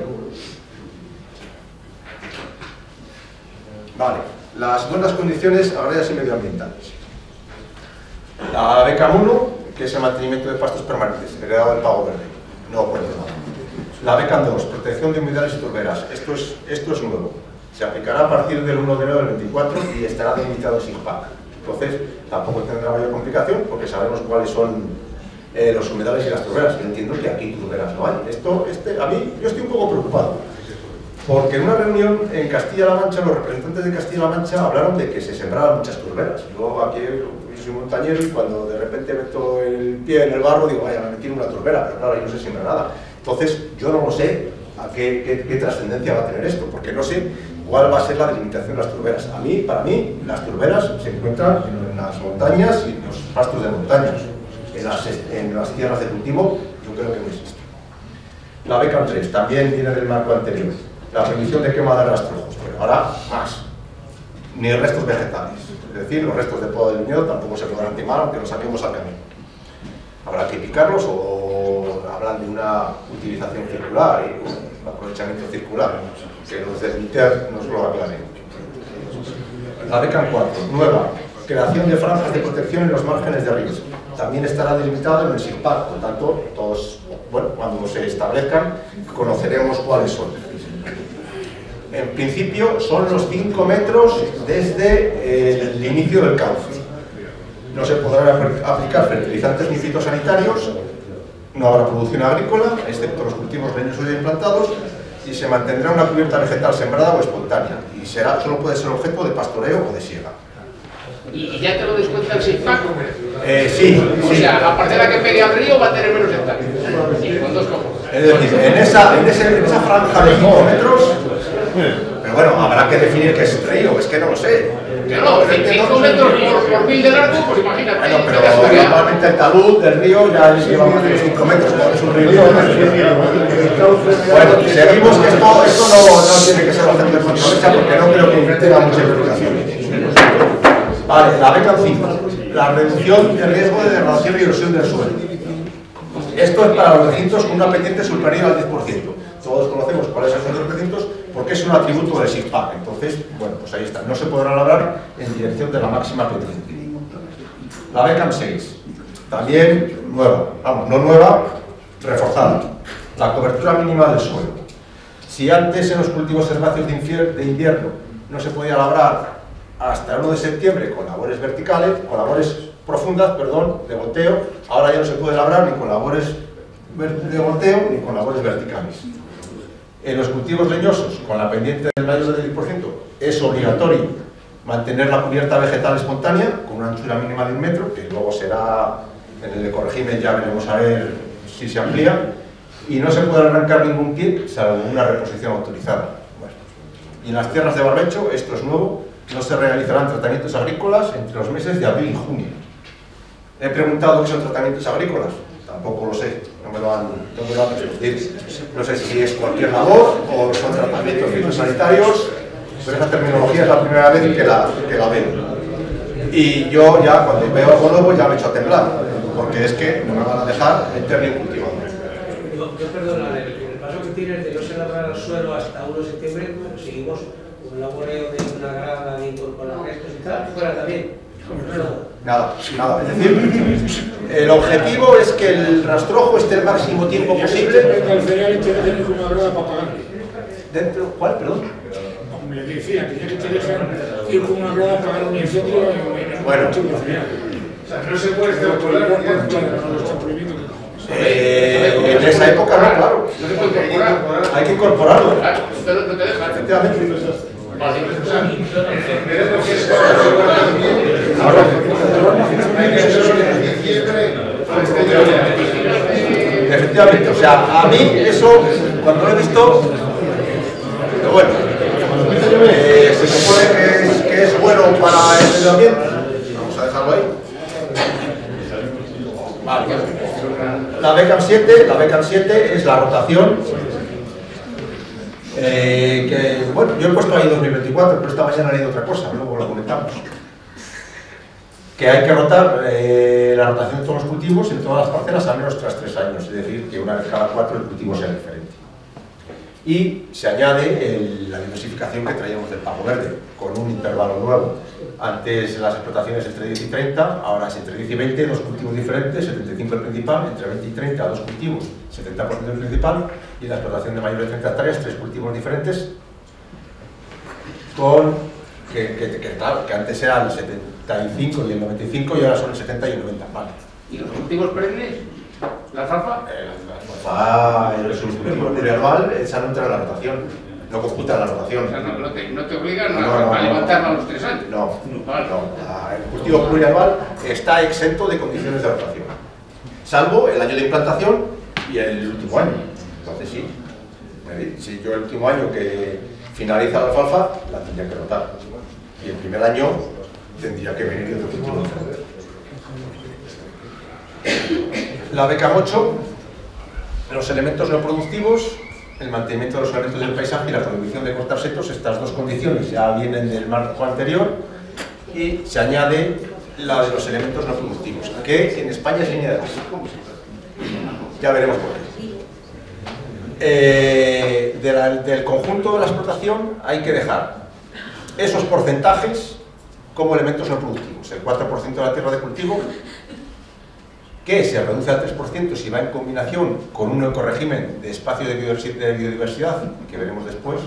Speaker 1: Vale, las buenas condiciones agrarias y medioambientales. La BECAM 1, que es el mantenimiento de pastos permanentes, heredado del pago verde, no cuenta nada. La BECAM 2, protección de humedales y turberas, esto es nuevo. Se aplicará a partir del 1 de enero del 24 y estará delimitado el SIGPAC. Entonces, tampoco tendrá mayor complicación porque sabemos cuáles son los humedales y las turberas. Yo entiendo que aquí turberas no hay. A mí, yo estoy un poco preocupado. Porque en una reunión en Castilla-La Mancha, los representantes de Castilla-La Mancha hablaron de que se sembraban muchas turberas. Yo aquí soy montañero y cuando de repente meto el pie en el barro digo, vaya, me metí en una turbera, pero claro, ahí no se siembra nada. Entonces, yo no lo sé a qué trascendencia va a tener esto, porque no sé cuál va a ser la delimitación de las turberas. Para mí, las turberas se encuentran en las montañas y en los pastos de montañas. En las tierras de cultivo, yo creo que no existe. La BECAM 3 también viene del marco anterior. La prohibición de quema de rastrojos, pero ahora más. Ni restos vegetales. Es decir, los restos de poda del viñedo tampoco se podrán quemar, aunque los saquemos al camino. Habrá que picarlos o hablan de una utilización circular y un aprovechamiento circular. Que los del ITER nos lo aclaren. La BECAM 4, nueva. Creación de franjas de protección en los márgenes de ríos. También estará delimitado en el SIGPAC, por tanto, todos, bueno, cuando se establezcan, conoceremos cuáles son. En principio, son los 5 metros desde el inicio del cauce. No se podrán aplicar fertilizantes ni fitosanitarios, no habrá producción agrícola, excepto los cultivos leñosos ya implantados, y se mantendrá una cubierta vegetal sembrada o espontánea, y solo puede ser objeto de pastoreo o de siega.
Speaker 3: ¿Y ya te lo descuenta el SIGPAC?
Speaker 1: Sí.
Speaker 3: O sea, a partir de la que pegue al río va a tener menos hectáreas. Y con 2 cojos.
Speaker 1: Es decir, en esa franja de 5 metros, pero bueno, habrá que definir qué es río, es que no lo sé.
Speaker 3: No, 5 metros por 1000 de largo, pues imagínate.
Speaker 1: Bueno, pero normalmente el talud del río ya lleva más de 5 metros, como es un río. Bueno, seguimos que esto no tiene que ser objeto de controversia porque no creo que tenga mucha implicación. Vale, la BECAM 5, la reducción de riesgo de degradación y erosión del suelo. Esto es para los recintos con una pendiente superior al 10%. Todos conocemos cuáles son los recintos porque es un atributo del SIGPAC. Entonces, bueno, pues ahí está. No se podrá labrar en dirección de la máxima pendiente. La BECAM 6, también nueva, vamos, no nueva, reforzada. La cobertura mínima del suelo. Si antes en los cultivos herbáceos de invierno no se podía labrar hasta el 1 de septiembre con labores verticales, con labores profundas, perdón, de volteo, ahora ya no se puede labrar ni con labores de volteo ni con labores verticales. En los cultivos leñosos, con la pendiente del mayor del 10%, es obligatorio mantener la cubierta vegetal espontánea con una anchura mínima de 1 metro, que luego será, en el ecorégimen ya veremos a ver si se amplía, y no se puede arrancar ningún pie, salvo una reposición autorizada. Bueno. Y en las tierras de barbecho, esto es nuevo, no se realizarán tratamientos agrícolas entre los meses de abril y junio. He preguntado qué son tratamientos agrícolas, tampoco lo sé, no me lo han respondido. No sé si es cualquier labor o son tratamientos fitosanitarios, pero esa terminología es la primera vez que la veo. Y yo ya cuando veo algo nuevo ya me echo a temblar, porque es que no me van a dejar meter ni un cultivador.
Speaker 12: Yo perdona, el paso que tienes de no se labrar el suelo hasta 1 de septiembre, pues seguimos un laboreo de una grada ni con los restos y tal, fuera también.
Speaker 1: Nada. Es decir, el objetivo es que el rastrojo esté el máximo tiempo posible.
Speaker 13: El cereal te dejan con una grada para pagar.
Speaker 1: ¿Dentro? ¿Cuál? Perdón.
Speaker 13: Me decía que ya que te dejan ir con una grada para pagar un incendio
Speaker 1: bueno.
Speaker 4: O sea, no se puede calcular.
Speaker 1: En esa época no, claro.
Speaker 3: No se puede incorporar.
Speaker 1: Hay que incorporarlo.
Speaker 3: Claro, no te deja.
Speaker 1: Efectivamente. Efectivamente, o sea, a mí eso, cuando lo he visto, pero bueno, se supone que es bueno para el medio ambiente, vamos a dejarlo ahí. La BCAM 7 es la rotación que, bueno, yo he puesto ahí 2024, pero esta mañana he leído otra cosa, luego lo comentamos. Que hay que rotar la rotación de todos los cultivos en todas las parcelas al menos tras 3 años, es decir, que una vez cada 4 el cultivo sea diferente. Y se añade la diversificación que traíamos del pago verde, con un intervalo nuevo. Antes las explotaciones entre 10 y 30, ahora es entre 10 y 20, 2 cultivos diferentes, 75 el principal, entre 20 y 30, 2 cultivos, 70% el principal, y la explotación de mayor de 30 hectáreas, 3 cultivos diferentes, con claro, que antes eran el 75 y el 95 y ahora son el 70 y el 90, vale.
Speaker 3: ¿Y los cultivos perennes? ¿La alfalfa?
Speaker 1: La alfalfa, el cultivo plurianual, esa no entra en la rotación, no computa en la rotación.
Speaker 3: O sea, no te obligan a levantarla a los 3 años.
Speaker 1: No. El cultivo plurianual está exento de condiciones de rotación, salvo el año de implantación y el último año. Entonces sí, si yo el último año que finaliza la alfalfa, la tendría que rotar. Y el primer año tendría que venir otro cultivo. La BCAM 8, los elementos no productivos, el mantenimiento de los elementos del paisaje y la prohibición de cortar setos, estas dos condiciones ya vienen del marco anterior y se añade la de los elementos no productivos, que en España es línea de base. Ya veremos por qué. Del conjunto de la explotación hay que dejar esos porcentajes como elementos no productivos, el 4% de la tierra de cultivo, que se reduce al 3% si va en combinación con un ecorégimen de espacio de biodiversidad, que veremos después,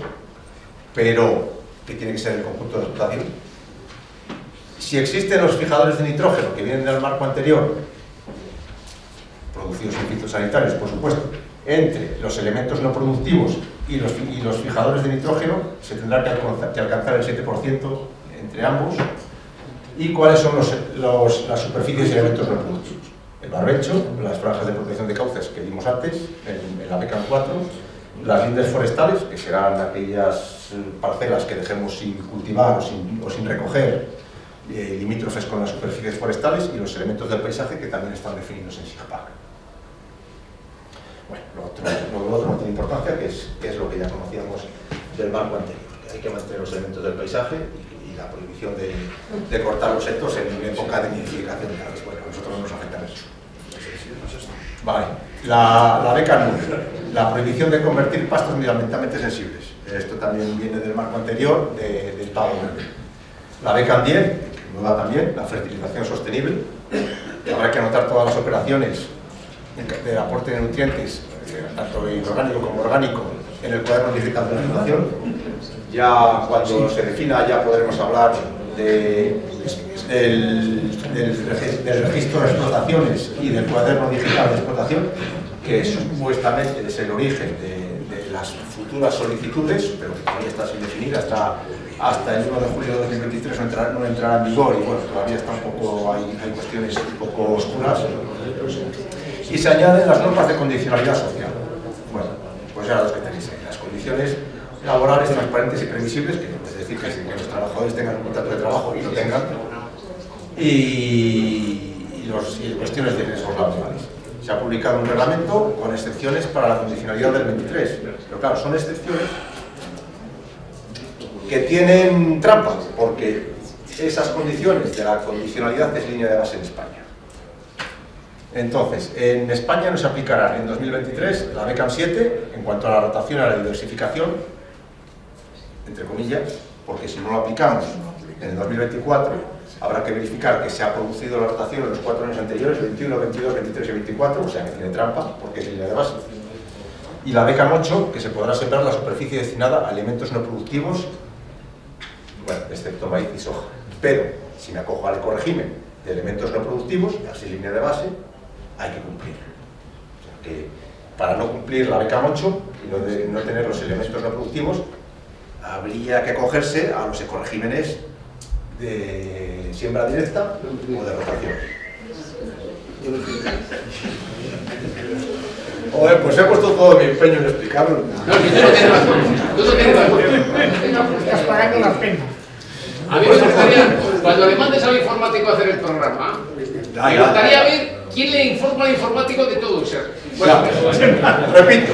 Speaker 1: pero que tiene que ser el conjunto de la explotación. Si existen los fijadores de nitrógeno que vienen del marco anterior, producidos en fitosanitarios, por supuesto, entre los elementos no productivos y los fijadores de nitrógeno, se tendrá que alcanzar el 7% entre ambos. ¿Y cuáles son las superficies y elementos no productivos? El barbecho, las franjas de protección de cauces que vimos antes, en la BCAM 4, las lindes forestales, que serán aquellas parcelas que dejemos sin cultivar o sin recoger, limítrofes con las superficies forestales, y los elementos del paisaje que también están definidos en SIGPAC. Bueno, lo otro no tiene importancia, que es lo que ya conocíamos del marco anterior, que hay que mantener los elementos del paisaje y la prohibición de cortar los setos en época de nidificación de aves. Bueno, a nosotros no nos afecta mucho. Vale, la BCAM 9, la prohibición de convertir pastos medioambientalmente sensibles. Esto también viene del marco anterior del pago verde. La BCAM 10, nueva también, la fertilización sostenible. Habrá que anotar todas las operaciones de aporte de nutrientes, tanto inorgánico como orgánico, en el cuaderno digital de la explotación. Ya cuando se defina ya podremos hablar del registro de explotaciones y del cuaderno digital de explotación, que supuestamente es el origen de las futuras solicitudes, pero que todavía está sin definir, hasta el 1 de julio de 2023 no entrará en vigor, y bueno, todavía está hay cuestiones un poco oscuras. Y se añaden las normas de condicionalidad social. Bueno, pues ya las que tenéis ahí, las condiciones laborales transparentes y previsibles, que es decir, que los trabajadores tengan un contrato de trabajo y lo tengan, y cuestiones de riesgos laborales. Se ha publicado un reglamento con excepciones para la condicionalidad del 23, pero claro, son excepciones que tienen trampa, porque esas condiciones de la condicionalidad es línea de base en España. Entonces, en España no se aplicará en 2023 la BCAM 7 en cuanto a la rotación y a la diversificación, entre comillas, porque si no lo aplicamos en el 2024 habrá que verificar que se ha producido la rotación en los 4 años anteriores, 21, 22, 23 y 24, o sea que tiene trampa porque es línea de base. Y la BCAM 8, que se podrá sembrar la superficie destinada a elementos no productivos, bueno, excepto maíz y soja. Pero si me acojo al ecorégimen de elementos no productivos, así línea de base, hay que cumplir. O sea que para no cumplir la BCAM 8 y no tener los elementos no productivos, habría que acogerse a los ecoregímenes de siembra directa o de rotación. Joder, pues he puesto todo mi empeño en explicarlo.
Speaker 13: Estás pagando la pena.
Speaker 3: A mí me gustaría, cuando le mandes al informático a hacer el programa, me gustaría ver ¿Quién le informa al informático de todo eso?
Speaker 1: Bueno, repito.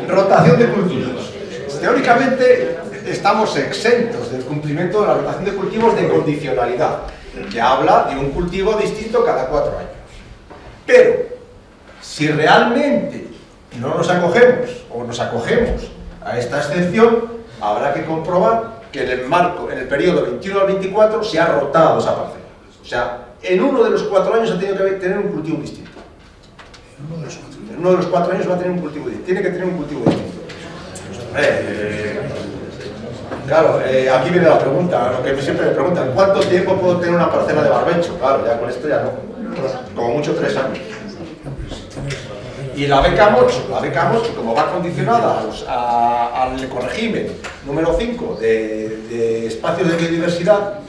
Speaker 1: Rotación de cultivos. Teóricamente estamos exentos del cumplimiento de la rotación de cultivos de condicionalidad, que habla de un cultivo distinto cada 4 años. Pero, si realmente no nos acogemos o nos acogemos a esta excepción, habrá que comprobar que en el periodo 21 al 24 se ha rotado esa parcela. O sea, en uno de los 4 años ha tenido que tener un cultivo distinto. En uno de los 4 años va a tener un cultivo distinto. Tiene que tener un cultivo distinto. Claro, aquí viene la pregunta, lo que siempre me preguntan, ¿cuánto tiempo puedo tener una parcela de barbecho? Claro, ya con esto ya no, como mucho 3 años. Y la beca Mocho, como va condicionada al ecorégimen número 5 de espacios de biodiversidad,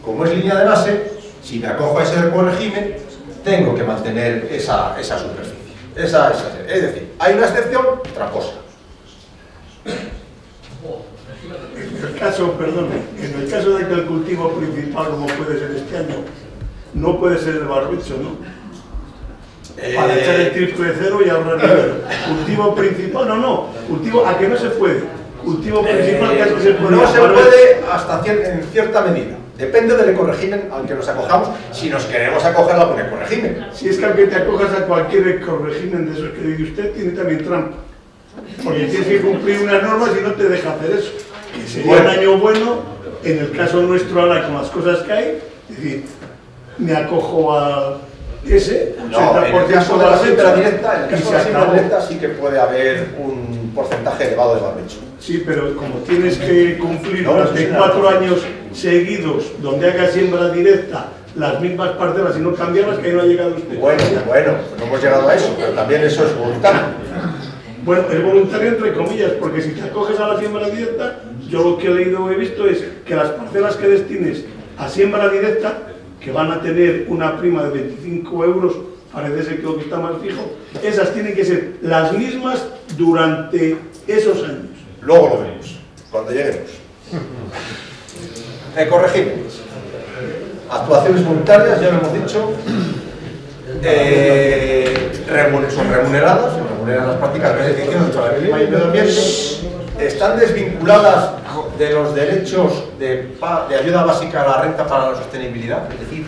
Speaker 1: como es línea de base, si me acojo a ese ecorégimen, tengo que mantener esa superficie. Es decir, hay una excepción tramposa.
Speaker 14: En el caso de que el cultivo principal, como puede ser este año, no puede ser el barbecho, ¿no? Para echar el triple cero y ahorrar dinero. Cultivo principal, cultivo a que no se puede. Cultivo principal que no se puede.
Speaker 1: No se puede hasta en cierta medida. Depende del ecorégimen al que nos acojamos, si nos queremos acoger a algún ecorégimen.
Speaker 14: Si es que aunque te acojas a cualquier ecorégimen de esos que dice usted, tiene también trampa. Porque tienes que cumplir unas normas y no te deja hacer eso. Que sería un año bueno, en el caso nuestro ahora con las cosas que hay, es decir, me acojo a ese,
Speaker 1: no, en el caso de la siembra directa, sí que puede haber un porcentaje elevado de barbecho.
Speaker 14: Sí, pero como tienes que cumplir durante 4 años seguidos, donde haga siembra directa, las mismas parcelas y no cambiarlas, que ahí no ha llegado usted.
Speaker 1: Bueno, no hemos llegado a eso, pero también eso es voluntario.
Speaker 14: Bueno, es voluntario entre comillas, porque si te acoges a la siembra directa, yo lo que he leído o he visto es que las parcelas que destines a siembra directa, que van a tener una prima de 25 euros, parece ser que lo que está más fijo, esas tienen que ser las mismas durante esos años.
Speaker 1: Luego lo vemos, cuando lleguemos. Ecoregímenes. Actuaciones voluntarias, ya lo hemos dicho. Son remuneradas las prácticas de beneficio dentro de la clima y el medio ambiente. Están desvinculadas de los derechos de ayuda básica a la renta para la sostenibilidad, es decir,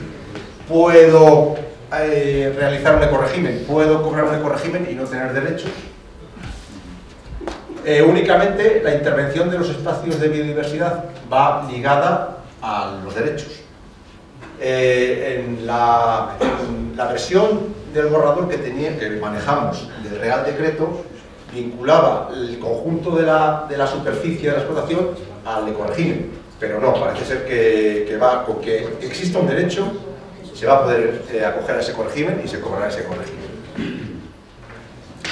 Speaker 1: puedo realizar un ecorégimen, puedo cobrar un ecorégimen y no tener derechos. Únicamente la intervención de los espacios de biodiversidad va ligada a los derechos. En la versión del borrador que manejamos del Real Decreto, vinculaba el conjunto de la superficie de la explotación al ecorégimen, pero no, parece ser que va con que exista un derecho, se va a poder acoger a ese ecorégimen y se cobrará ese ecorégimen.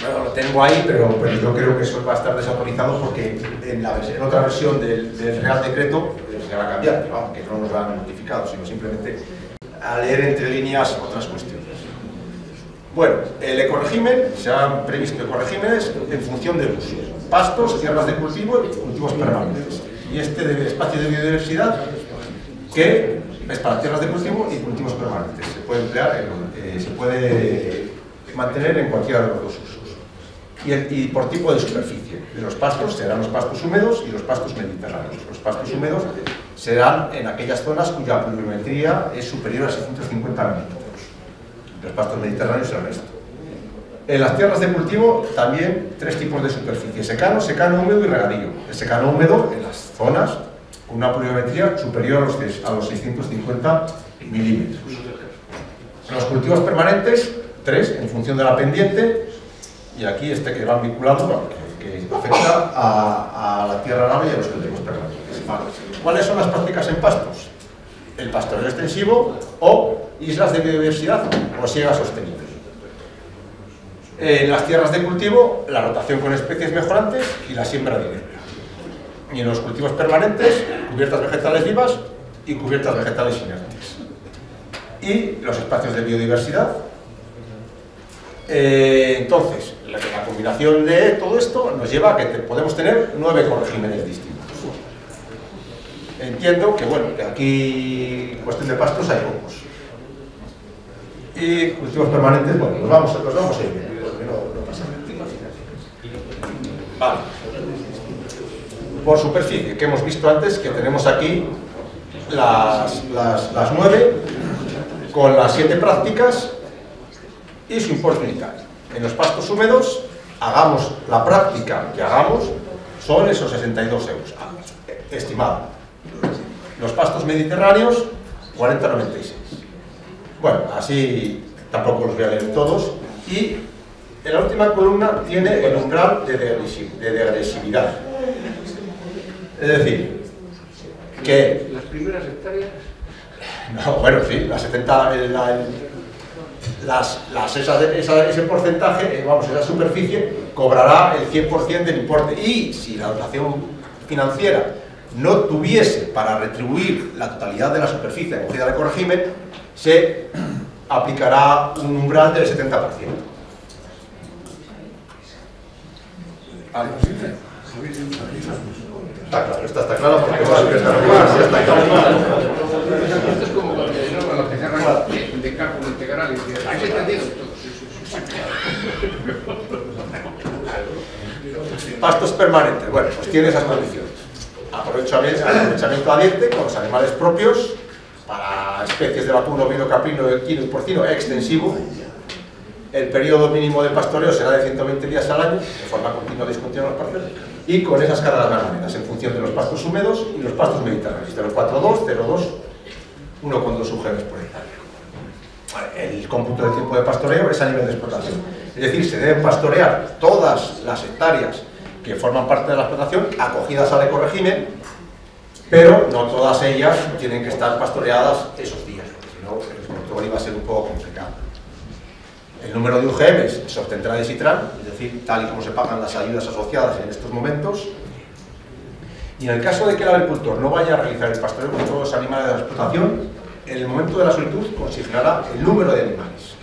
Speaker 1: Bueno, lo tengo ahí, pero yo creo que eso va a estar desautorizado porque en otra versión del Real Decreto se va a cambiar, pero vamos, que no nos lo han notificado, sino simplemente a leer entre líneas otras cuestiones. Bueno, el ecorégimen, se han previsto ecoregímenes en función del uso: pastos, tierras de cultivo y cultivos permanentes. Y este de espacio de biodiversidad, que es para tierras de cultivo y cultivos permanentes. Se puede emplear, se puede mantener en cualquiera de los dos usos. Y por tipo de superficie. Los pastos serán los pastos húmedos y los pastos mediterráneos. Los pastos húmedos serán en aquellas zonas cuya pluviometría es superior a 650 milímetros. Los pastos mediterráneos el resto. En las tierras de cultivo también 3 tipos de superficie: secano, secano húmedo y regadío. El secano húmedo en las zonas con una pluviometría superior a los 650 milímetros. En los cultivos permanentes, 3 en función de la pendiente, y aquí que van vinculados, que afecta a la tierra arable y a los cultivos permanentes. ¿Cuáles son las prácticas en pastos? El pastoreo extensivo o islas de biodiversidad o siega sostenible. En las tierras de cultivo, la rotación con especies mejorantes y la siembra directa. Y en los cultivos permanentes, cubiertas vegetales vivas y cubiertas vegetales inertes. Y los espacios de biodiversidad. Entonces, la combinación de todo esto nos lleva a que podemos tener 9 ecoregímenes distintos. Entiendo que, bueno, que aquí, cuestión de pastos, hay pocos. Y cultivos permanentes, bueno, los vamos a ir viendo, porque no pasa nada. Vale. Por superficie, que hemos visto antes, que tenemos aquí las 9 con las 7 prácticas y su importe unitario. En los pastos húmedos, hagamos la práctica que hagamos, son esos 62 euros, estimado. Los pastos mediterráneos, 40,96. Bueno, así tampoco los voy a leer todos. Y en la última columna tiene el umbral de degresividad. Es decir, que...
Speaker 3: ¿Las primeras hectáreas?
Speaker 1: No, bueno, sí, las 70... ese porcentaje, vamos, esa superficie, cobrará el 100% del importe. Y si la dotación financiera no tuviese para retribuir la totalidad de la superficie acogida de ecorégimen, se aplicará un umbral del 70%. Vale. Está claro, está claro porque está claro.
Speaker 3: Esto es como cuando lo que cerran de cálculo integral y dices, ¿has entendido?
Speaker 1: Pastos permanentes, bueno, pues tiene esas condiciones. Aprovechamiento adiente con los animales propios para especies de vacuno, ovino, caprino, equino y porcino extensivo. El periodo mínimo de pastoreo será de 120 días al año, de forma continua y discontinua en las parcelas, y con esas cargas ganaderas en función de los pastos húmedos y los pastos mediterráneos, 0,42, 0,2, 1,2 UGMs por hectárea. El cómputo del tiempo de pastoreo es a nivel de explotación, es decir, se deben pastorear todas las hectáreas que forman parte de la explotación acogidas al ecorégimen, pero no todas ellas tienen que estar pastoreadas esos días, porque si no el control iba a ser un poco complicado. El número de UGMs se obtendrá de SITRAN, es decir, tal y como se pagan las ayudas asociadas en estos momentos. Y en el caso de que el agricultor no vaya a realizar el pastoreo con todos los animales de la explotación, en el momento de la solicitud consignará el número de animales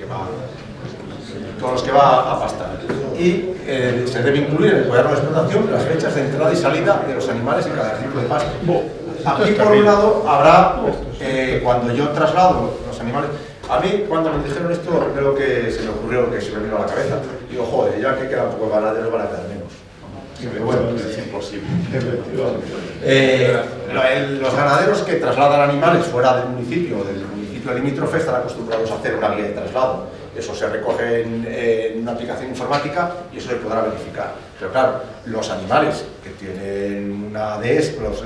Speaker 1: con los que va a pastar. Y se debe incluir en el cuaderno de explotación las fechas de entrada y salida de los animales en cada tipo de pasto. Aquí, por un lado, habrá, cuando yo traslado los animales... A mí, cuando me dijeron esto, lo primero que se me ocurrió, que se me vino a la cabeza, digo, joder, ya que quedan pocos ganaderos van a quedar menos. Pero bueno, es imposible. Los ganaderos que trasladan animales fuera del municipio limítrofe están acostumbrados a hacer una guía de traslado. Eso se recoge en una aplicación informática y eso se podrá verificar. Pero claro, los animales que tienen una dehesa, los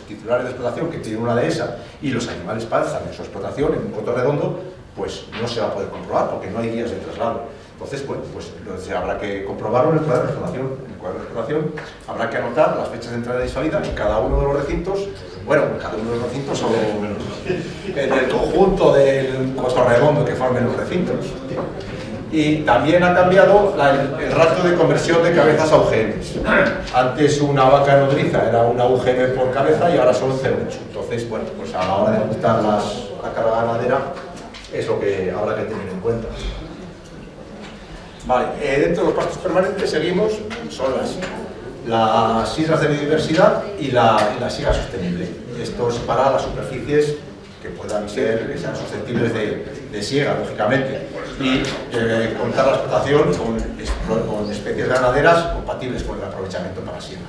Speaker 1: titulares de explotación que tienen una dehesa y los animales panza en su explotación, en un coto redondo, pues no se va a poder comprobar porque no hay guías de traslado. Entonces, bueno, pues habrá que comprobarlo en el cuadro de explotación. En el cuadro de explotación habrá que anotar las fechas de entrada y salida en cada uno de los recintos, bueno, en cada uno de los recintos o en el conjunto del coto redondo que formen los recintos. Y también ha cambiado el ratio de conversión de cabezas a UGMs. Antes una vaca nodriza era una UGM por cabeza y ahora son 0,8. Entonces, bueno, pues a la hora de ajustar la carga ganadera es lo que habrá que tener en cuenta. Vale, dentro de los pastos permanentes seguimos, son las islas de biodiversidad y la siega sostenible. Esto es para las superficies que sean susceptibles de siega, lógicamente, y contar la explotación con especies ganaderas compatibles con el aprovechamiento para siega.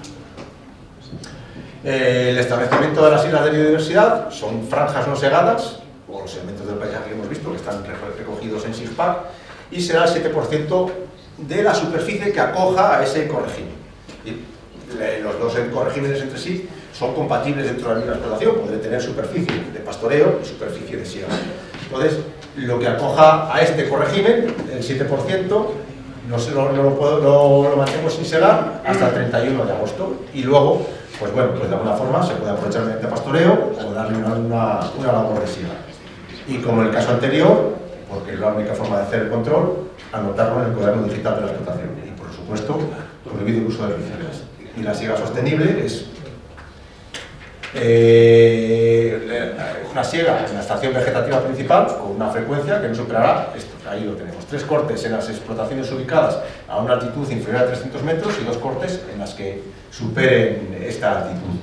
Speaker 1: El establecimiento de las islas de biodiversidad son franjas no segadas, o los elementos del paisaje que hemos visto, que están recogidos en SIGPAC, y será el 7% de la superficie que acoja a ese ecorégimen. Los dos ecoregímenes entre sí son compatibles dentro de la misma explotación, podré tener superficie de pastoreo y superficie de siega. Entonces, lo que acoja a este ecorégimen, el 7%, lo mantenemos sin segar hasta el 31 de agosto. Y luego, pues bueno, pues de alguna forma se puede aprovechar mediante pastoreo o darle una labor de siega. Y como en el caso anterior, porque es la única forma de hacer el control, anotarlo en el cuaderno digital de la explotación. Y por supuesto, prohibir el uso de herbicidas. Y la siega sostenible es una siega en la estación vegetativa principal con una frecuencia que no superará esto. Ahí lo tenemos. 3 cortes en las explotaciones ubicadas a una altitud inferior a 300 metros y 2 cortes en las que superen esta altitud.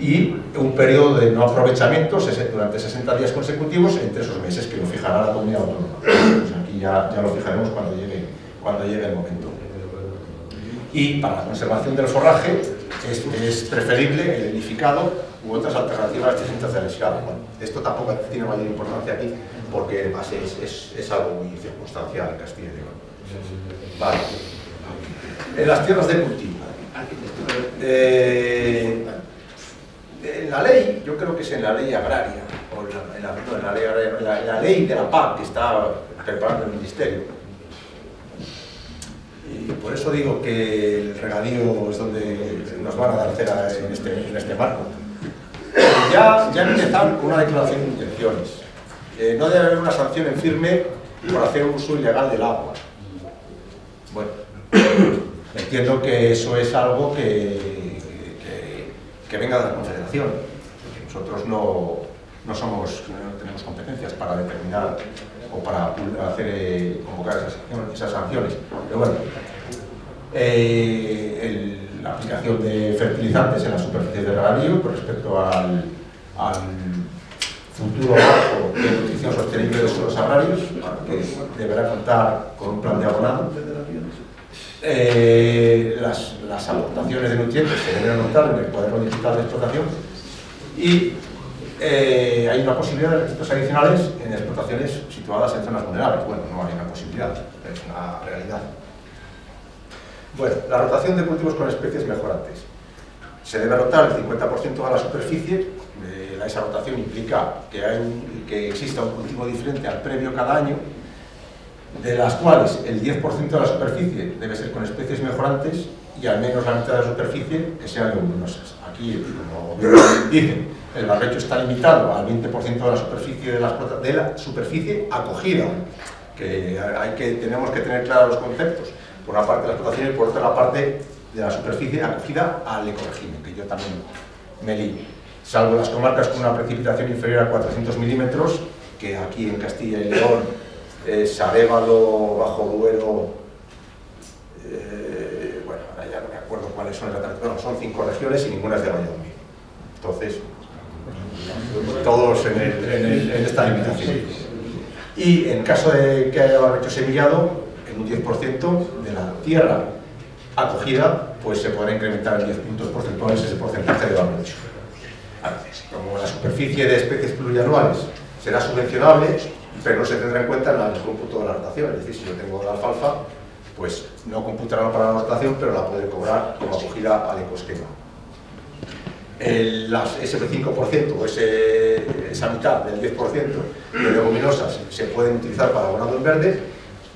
Speaker 1: y un periodo de no aprovechamiento durante 60 días consecutivos entre esos meses, que lo fijará la comunidad autónoma. Pues aquí ya lo fijaremos cuando llegue el momento. Y para la conservación del forraje es preferible el edificado u otras alternativas distintas del aislado. Bueno, esto tampoco tiene mayor importancia aquí porque es algo muy circunstancial en Castilla y León. Vale. En las tierras de cultivo. En la ley, yo creo que es en la ley agraria, o en la ley de la PAC que está preparando el Ministerio. Y por eso digo que el regadío es donde nos van a dar cera en este marco. Ya empezaron con una declaración de intenciones. No debe haber una sanción en firme por hacer uso ilegal del agua. Bueno, entiendo que eso es algo que venga de la Confederación. Nosotros no tenemos competencias para determinar o para convocar esas sanciones. Pero bueno, la aplicación de fertilizantes en las superficies de regadío con respecto al futuro marco de nutrición sostenible de suelos agrarios, que deberá contar con un plan de abonado. Las aportaciones de nutrientes se deben anotar en el cuaderno digital de explotación y hay una posibilidad de registros adicionales en explotaciones situadas en zonas vulnerables. Bueno, no hay una posibilidad, es una realidad. Bueno, la rotación de cultivos con especies mejorantes. Se debe rotar el 50% de la superficie. Esa rotación implica que exista un cultivo diferente al previo cada año, de las cuales el 10% de la superficie debe ser con especies mejorantes y al menos la mitad de la superficie que sean leguminosas. Aquí, como dicen, el barbecho está limitado al 20% de la superficie acogida, que tenemos que tener claros los conceptos. Por una parte la explotación y por otra la parte de la superficie acogida al ecorégimen, que yo también me lío. Salvo las comarcas con una precipitación inferior a 400 milímetros, que aquí en Castilla y León, Sarévalo, Bajo Duero, bueno, ahora ya no me acuerdo cuáles son exactamente, bueno, son 5 regiones y ninguna es de Valladolid. Entonces, todos en esta limitación. Y en caso de que haya barbecho semillado, en un 10% de la tierra acogida, pues se podrá incrementar en 10 puntos porcentuales ese porcentaje de barbecho. Como la superficie de especies plurianuales será subvencionable, pero no se tendrá en cuenta en el cómputo de la rotación. Es decir, si yo tengo la alfalfa, pues no computará para la rotación, pero la podré cobrar como acogida al ecosquema. Ese 5% o esa mitad del 10% de leguminosas se pueden utilizar para abonado en verde.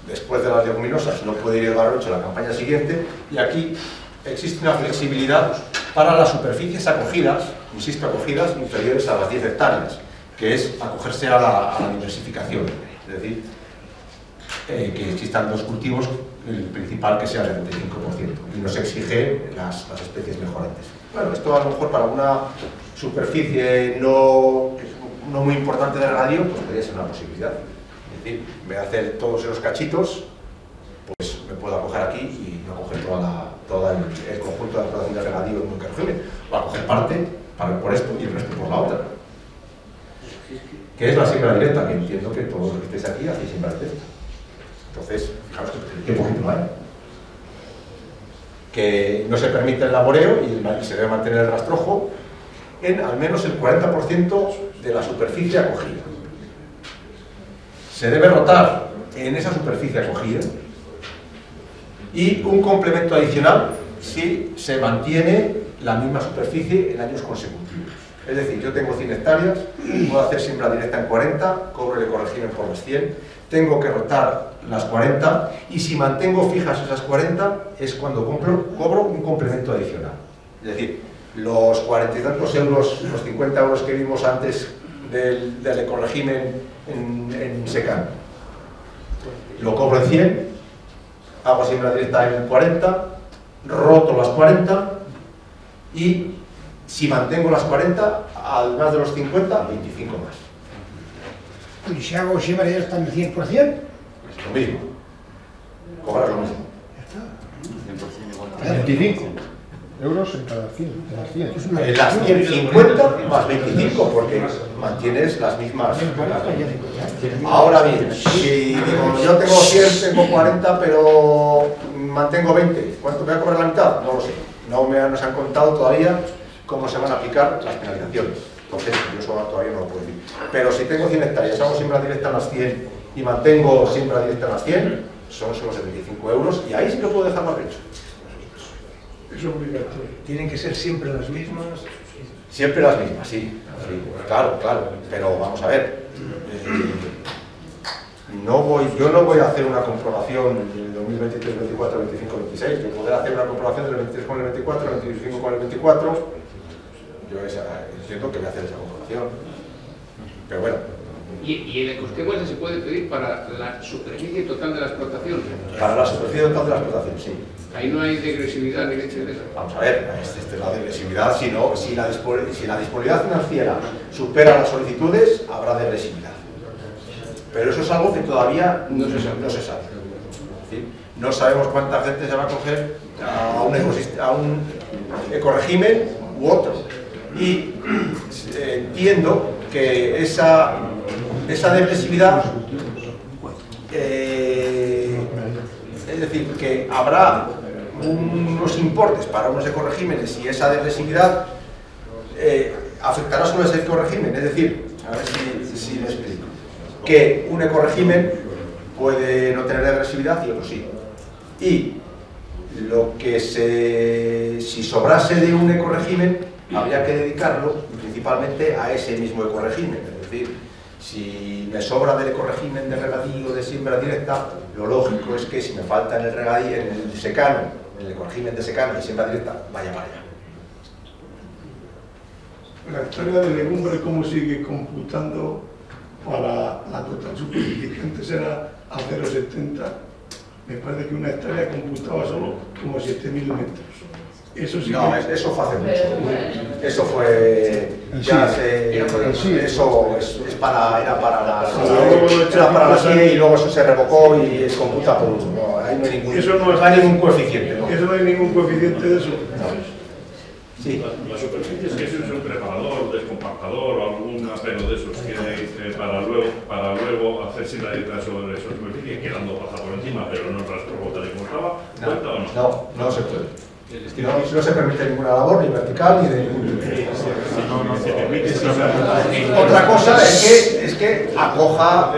Speaker 1: Después de las leguminosas no puede ir el barbecho a la campaña siguiente, y aquí existe una flexibilidad para las superficies acogidas, insisto, acogidas inferiores a las 10 hectáreas, que es acogerse a la diversificación, es decir, que existan 2 cultivos, el principal que sea el 75%, y no se exige las especies mejorantes. Bueno, esto a lo mejor para una superficie no muy importante de regadío, pues podría ser una posibilidad. Es decir, en vez de hacer todos esos cachitos, pues me puedo acoger aquí y no coger todo el conjunto de la explotación de regadío en un ecorégimen, o acoger parte por esto y el resto por la otra. Que es la siembra directa, que entiendo que todos los que estéis aquí hacéis siembra directa. Entonces, fijaros qué poquito hay. Que no se permite el laboreo y se debe mantener el rastrojo en al menos el 40% de la superficie acogida. Se debe rotar en esa superficie acogida y un complemento adicional si se mantiene la misma superficie en años consecutivos. Es decir, yo tengo 100 hectáreas, puedo hacer siembra directa en 40, cobro el ecorégimen por las 100, tengo que rotar las 40 y si mantengo fijas esas 40 es cuando cobro un complemento adicional. Es decir, los 40 y tantos euros, los 50 euros que vimos antes del ecorégimen en secano, lo cobro en 100, hago siembra directa en 40, roto las 40 y si mantengo las 40, además de los 50, 25 más.
Speaker 13: ¿Y si hago siembra directa en 100%?
Speaker 1: Lo mismo. Cobras lo mismo.
Speaker 13: 25.
Speaker 10: euros en cada 100.
Speaker 1: En las 150 más 25, porque mantienes las mismas. Ahora bien, si digo, yo tengo 100, tengo 40, pero mantengo 20, ¿cuánto voy a cobrar la mitad? No lo sé. No nos han contado todavía cómo se van a aplicar las penalizaciones. Entonces, yo eso todavía no lo puedo decir. Pero si tengo 100 hectáreas, hago siembra directa en las 100 y mantengo siembra directa en las 100, son solo 75 euros y ahí sí que puedo dejar más hecho.
Speaker 14: Es obligatorio.
Speaker 15: ¿Tienen que ser siempre las mismas?
Speaker 1: Siempre las mismas, sí. Claro. Pero vamos a ver. Yo no voy a hacer una comprobación del 2023, 24, 25, 26. Yo podré hacer una comprobación del 23 con el 24, el 25 con el 24. Yo entiendo que voy a hacer esa comprobación. Pero bueno.
Speaker 3: ¿Y el ecosquema ese se puede pedir para la superficie total de la explotación?
Speaker 1: Para la superficie total de la explotación, sí.
Speaker 3: Ahí no hay degresividad ni leche de eso.
Speaker 1: Vamos a ver, esta es la degresividad. Si la disponibilidad financiera supera las solicitudes, habrá degresividad. Pero eso es algo que todavía no se sabe. ¿Sí? No sabemos cuánta gente se va a acoger a un ecorégimen u otro. Y entiendo que esa degresividad, es decir, que habrá unos importes para unos ecoregímenes y esa degresividad afectará solo a ese ecorégimen. Es decir, a ver si me explico, que un ecorégimen puede no tener degresividad y otro sí. Y lo que si sobrase de un ecorégimen, habría que dedicarlo principalmente a ese mismo ecorégimen. Es decir, si me sobra del ecorégimen de regadío de siembra directa, lo lógico es que si me falta en el regadío, en el secano, en el ecorégimen de secano y siembra directa, vaya para allá.
Speaker 14: La hectárea de legumbre, ¿cómo sigue computando para la total superficie? Que antes era a 0,70. Me parece que una hectárea computaba solo como 7.000 metros. Eso sí.
Speaker 1: No, eso fue hace mucho. Eso fue. Ya eso era para la CIE y luego eso se revocó y se computa por uno. No, ahí no hay ningún coeficiente. ¿No?
Speaker 14: Eso no hay ningún coeficiente de eso.
Speaker 1: Sí.
Speaker 4: La superficie es que si es un preparador, descompactador o algún apelo de esos que para luego hacer sin la directa sobre esa superficie, quedando pasar por encima, pero no transportar tal y como estaba, ¿cuenta o no?
Speaker 1: No se puede. No se permite ninguna labor, ni vertical, ni de ningún tipo.
Speaker 2: No se permite.
Speaker 1: Otra cosa es que acoja a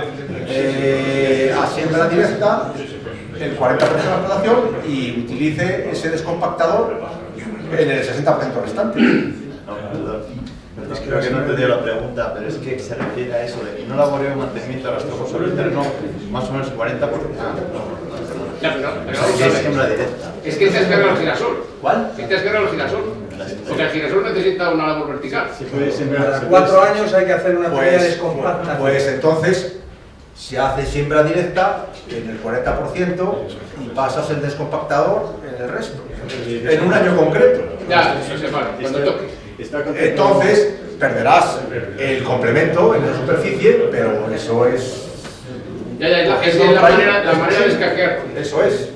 Speaker 1: siembra directa el 40% de la explotación y utilice ese descompactador en el 60% restante.
Speaker 2: Es que creo que no he entendido la pregunta, pero es que se refiere a eso de que no laboreo y mantenimiento de las cosas sobre el terreno, más o menos 40%.
Speaker 3: Es que te has cargado el girasol.
Speaker 2: ¿Cuál?
Speaker 3: Que te has cargado el girasol. Porque el girasol necesita una labor vertical.
Speaker 15: Cada 4 años hay que hacer una tarea descompacta.
Speaker 1: Pues entonces se hace siembra directa en el 40% y pasas el descompactador en el resto, en un año concreto.
Speaker 3: Ya, eso se vale, cuando toque.
Speaker 1: Entonces perderás el complemento en la superficie, pero eso es...
Speaker 3: Ya, es la manera de escaquear.
Speaker 1: Eso es.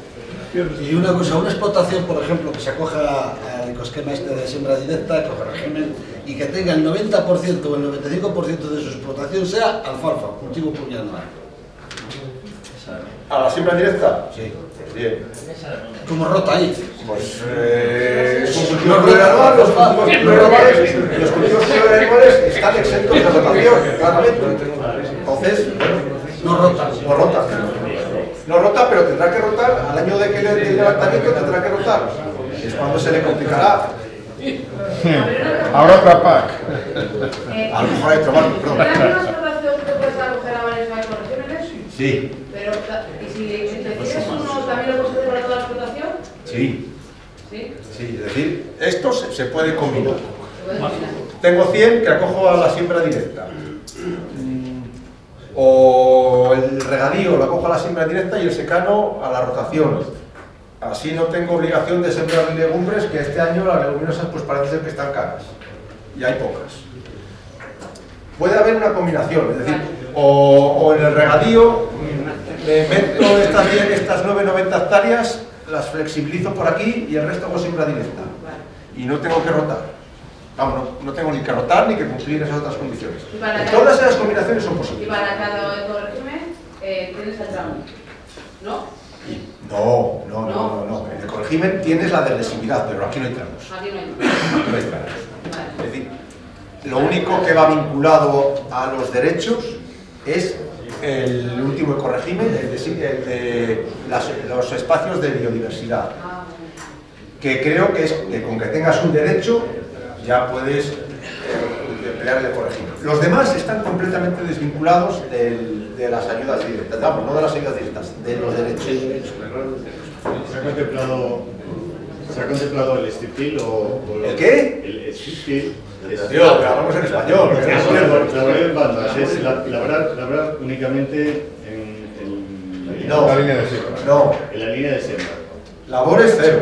Speaker 15: Y una cosa, una explotación, por ejemplo, que se acoja al ecosquema este de siembra directa, ecorégimen, y que tenga el 90% o el 95% de su explotación sea alfalfa, cultivo plurianual.
Speaker 1: ¿A la siembra directa?
Speaker 15: Sí.
Speaker 1: Bien.
Speaker 15: ¿Cómo rota ahí?
Speaker 1: Pues es un cultivo plurianual, los cultivos plurianuales están exentos de rotación, claramente. Entonces,
Speaker 15: no rota.
Speaker 1: No rota, pero tendrá que rotar al año del levantamiento, tendrá que rotar. Es cuando se le complicará.
Speaker 10: Ahora otra PAC.
Speaker 1: A lo mejor hay otro barco, perdón.
Speaker 5: ¿Hay una explotación que te puedes acoger a varias ecoregímenes?
Speaker 1: Sí.
Speaker 5: Pero, ¿y si decides uno, también lo puedes hacer para toda la explotación?
Speaker 1: Sí.
Speaker 5: ¿Sí?
Speaker 1: Sí, es decir, estos se pueden combinar. Tengo 100 que acojo a la siembra directa. O el regadío lo acojo a la siembra directa y el secano a la rotación. Así no tengo obligación de sembrar legumbres, que este año las leguminosas pues parece ser que están caras. Y hay pocas. Puede haber una combinación, es decir, o en el regadío me meto estas 9,90 hectáreas, las flexibilizo por aquí y el resto hago siembra directa. y no tengo que rotar. Vamos, no tengo ni que rotar ni que cumplir esas otras condiciones.
Speaker 5: Todas
Speaker 1: esas combinaciones son posibles.
Speaker 5: Y para cada ecorégimen tienes el tramo, ¿no?
Speaker 1: No. En el ecorégimen tienes la de lesividad, pero aquí no hay tramos.
Speaker 5: Aquí no hay.
Speaker 1: No hay tramos. Es decir, lo único que va vinculado a los derechos es el último ecorégimen, el de los espacios de biodiversidad. Que creo que es que con que tengas un derecho ya puedes emplear el ecorégimen. Los demás están completamente desvinculados de las ayudas directas, vamos, no de las ayudas directas, de los derechos.
Speaker 2: ¿Se ha contemplado el striptil o
Speaker 1: ¿El qué?
Speaker 2: El striptil.
Speaker 1: Tío, pero hablamos en español.
Speaker 2: Labrar en bandas es labrar únicamente en
Speaker 1: la
Speaker 2: línea de siembra.
Speaker 1: No.
Speaker 2: En la línea de siembra.
Speaker 1: Labores cero.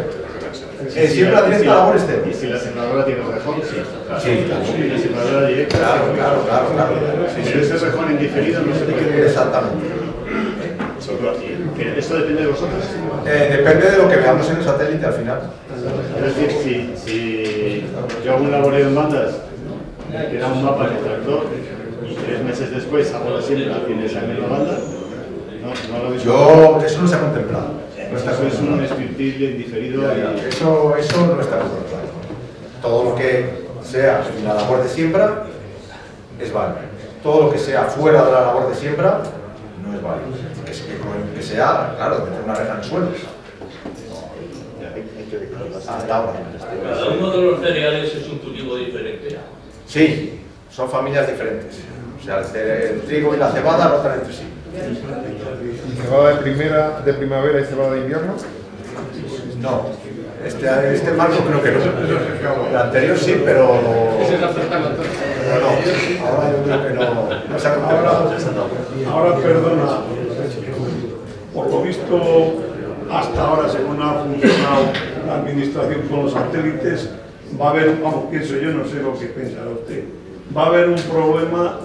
Speaker 1: Siembra directa, labores cero.
Speaker 2: Y si la sembradora tiene rejón, sí.
Speaker 1: Sí, claro.
Speaker 2: Y la sembradora directa.
Speaker 1: Claro.
Speaker 2: Pero ese rejón en diferido no se puede.
Speaker 1: Exactamente.
Speaker 2: ¿Esto depende de vosotros?
Speaker 1: Depende de lo que veamos en el satélite al final.
Speaker 2: Es decir, si yo hago un laboreo en bandas, me queda un mapa en el tractor y 3 meses después hago la siembra en esa misma banda, no lo veis.
Speaker 1: Eso no se ha contemplado.
Speaker 2: Eso es un striptil indiferido.
Speaker 1: Eso no está contemplado. Todo lo que sea en la labor de siembra es válido. Todo lo que sea fuera de la labor de siembra no es válido. Que sea, claro, meter una reja en el suelo. Hasta ahora.
Speaker 7: Cada uno de los cereales es un cultivo diferente.
Speaker 1: Sí, son familias diferentes. O sea, el trigo y la cebada rotan entre sí.
Speaker 10: ¿Y cebada de primavera y cebada de invierno?
Speaker 1: No. Este marco creo que no. El anterior sí, pero no. Ahora yo creo que no se ha contemplado.
Speaker 14: Ahora, perdona, por lo visto, hasta ahora, según ha funcionado la administración con los satélites, va a haber, vamos, pienso yo, no sé lo que pensará usted, va a haber un problema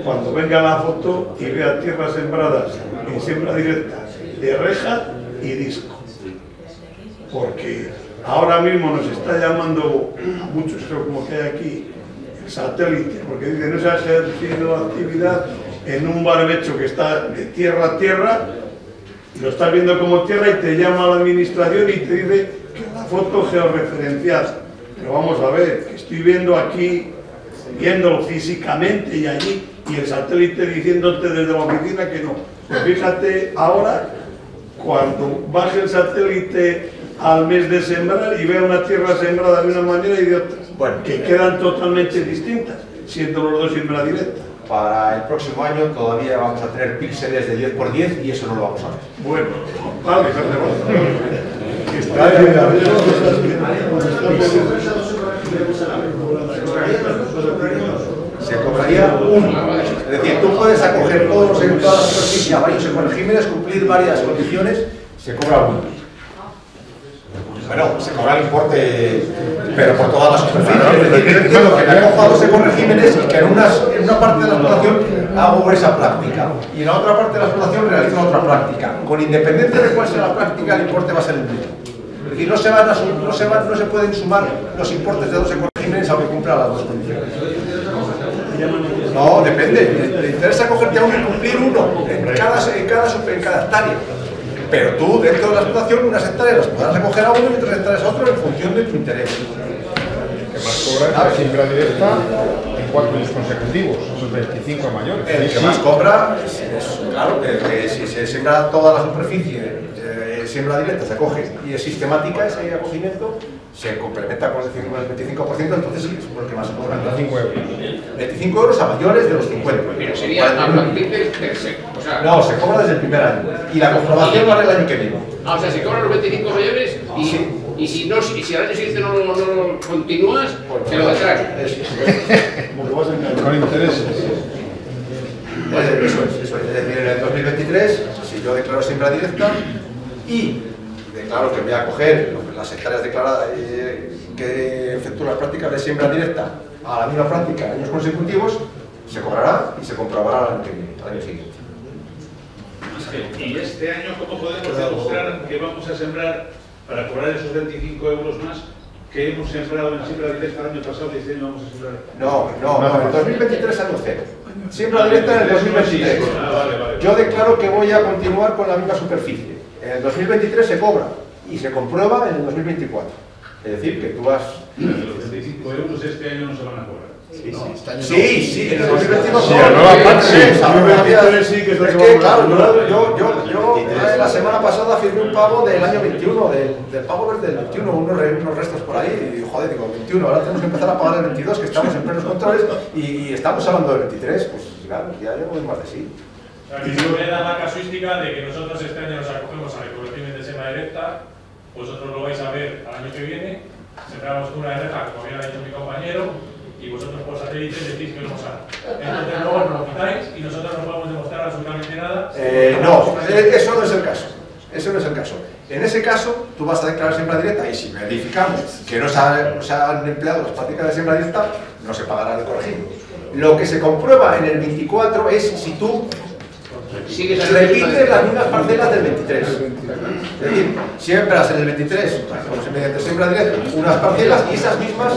Speaker 14: cuando venga la foto y vea tierras sembradas en siembra directa de reja y disco. Porque ahora mismo nos está llamando a muchos, creo como que hay aquí, el satélite, porque dice no se ha ejercido la actividad en un barbecho que está de tierra a tierra, y lo estás viendo como tierra y te llama a la administración y te dice que la foto georreferenciada. Pero vamos a ver, que estoy viendo aquí, viéndolo físicamente y allí, y el satélite diciéndote desde la oficina que no. Pues fíjate ahora, cuando baje el satélite al mes de sembrar y vea una tierra sembrada de una manera y de otra, que quedan totalmente distintas, siendo los dos siembra directa.
Speaker 1: Para el próximo año todavía vamos a tener píxeles de 10 por 10 y eso no lo vamos a ver.
Speaker 14: Bueno, vale,
Speaker 1: se cobraría uno. Es decir, tú puedes acoger todos en todas las superficies, varios ecoregímenes, cumplir varias condiciones, se cobra uno. Bueno, se cobra el importe, pero por toda la superficie. Es decir, yo entiendo que me acojo a dos ecoregímenes y que en una parte de la explotación hago esa práctica y en la otra parte de la explotación realizo otra práctica. Con independencia de cuál sea la práctica, el importe va a ser el mismo. Es decir, no se pueden sumar los importes de dos ecoregímenes aunque cumplan las dos condiciones. No, depende. Te interesa cogerte a uno y cumplir uno en cada hectárea. Pero tú, dentro de la explotación, unas hectáreas las podrás acoger a uno y otras hectáreas a otro en función de tu interés.
Speaker 10: El que más cobra es la siembra directa en 4 años consecutivos, esos 25 a mayores.
Speaker 1: El que más cobra es claro, que si se siembra toda la superficie, siembra directa, se acoge y es sistemática ese acogimiento, se complementa con el 25%, entonces sí, es por el que más se cobra.
Speaker 10: 25 euros.
Speaker 1: 25 euros a mayores de los 50.
Speaker 3: Pero sería a partir del tercero. O sea,
Speaker 1: no, se cobra desde el primer año. Y la comprobación vale el año que viene.
Speaker 3: O sea, se cobran los 25 mayores y si al año siguiente no lo continúas, te lo detrás.
Speaker 10: Con intereses.
Speaker 1: Eso es. Es decir, en el 2023, si yo declaro siembra directa y declaro que voy a coger las hectáreas declaradas que efectúo las prácticas de siembra directa a la misma práctica en años consecutivos, se cobrará y se comprobará al año siguiente.
Speaker 16: ¿Y este año cómo podemos demostrar que vamos a sembrar para cobrar esos 25 euros más que hemos sembrado en siembra directa el año pasado y este año vamos a sembrar?
Speaker 1: No, en 2023 año cero. Siembra directa en el 2023. Yo declaro que voy a continuar con la misma superficie. En el 2023 se cobra y se comprueba en el 2024. Es decir, que tú vas...
Speaker 16: Los 35 euros este año no se van a cobrar.
Speaker 1: Sí, en el 2022
Speaker 14: sí, la nueva parte, sí, que
Speaker 1: es que, claro, yo la semana pasada firmé un pago del año 21, del pago del 21, unos restos por ahí, y digo, joder, digo, 21, ahora tenemos que empezar a pagar el 22, que estamos en plenos controles, y estamos hablando del 23, pues claro, ya llevo más de sí.
Speaker 17: O sea, que si me da la casuística de que nosotros este año nos acogemos a la cobertura de siembra directa, vosotros lo vais a ver al año que viene, sembramos una de reja, como había dicho mi compañero, y vosotros por satélite decís que no os hará. Entonces luego nos lo quitáis y nosotros no podemos demostrar absolutamente nada.
Speaker 1: No, eso no es el caso. Eso no es el caso. En ese caso, tú vas a declarar siembra directa y si verificamos que no se han empleado las prácticas de siembra directa, no se pagará el corregido. Lo que se comprueba en el 24 es si tú repites las mismas parcelas del 23. Es decir, siembras en el 23, mediante siembra directa, unas parcelas y esas mismas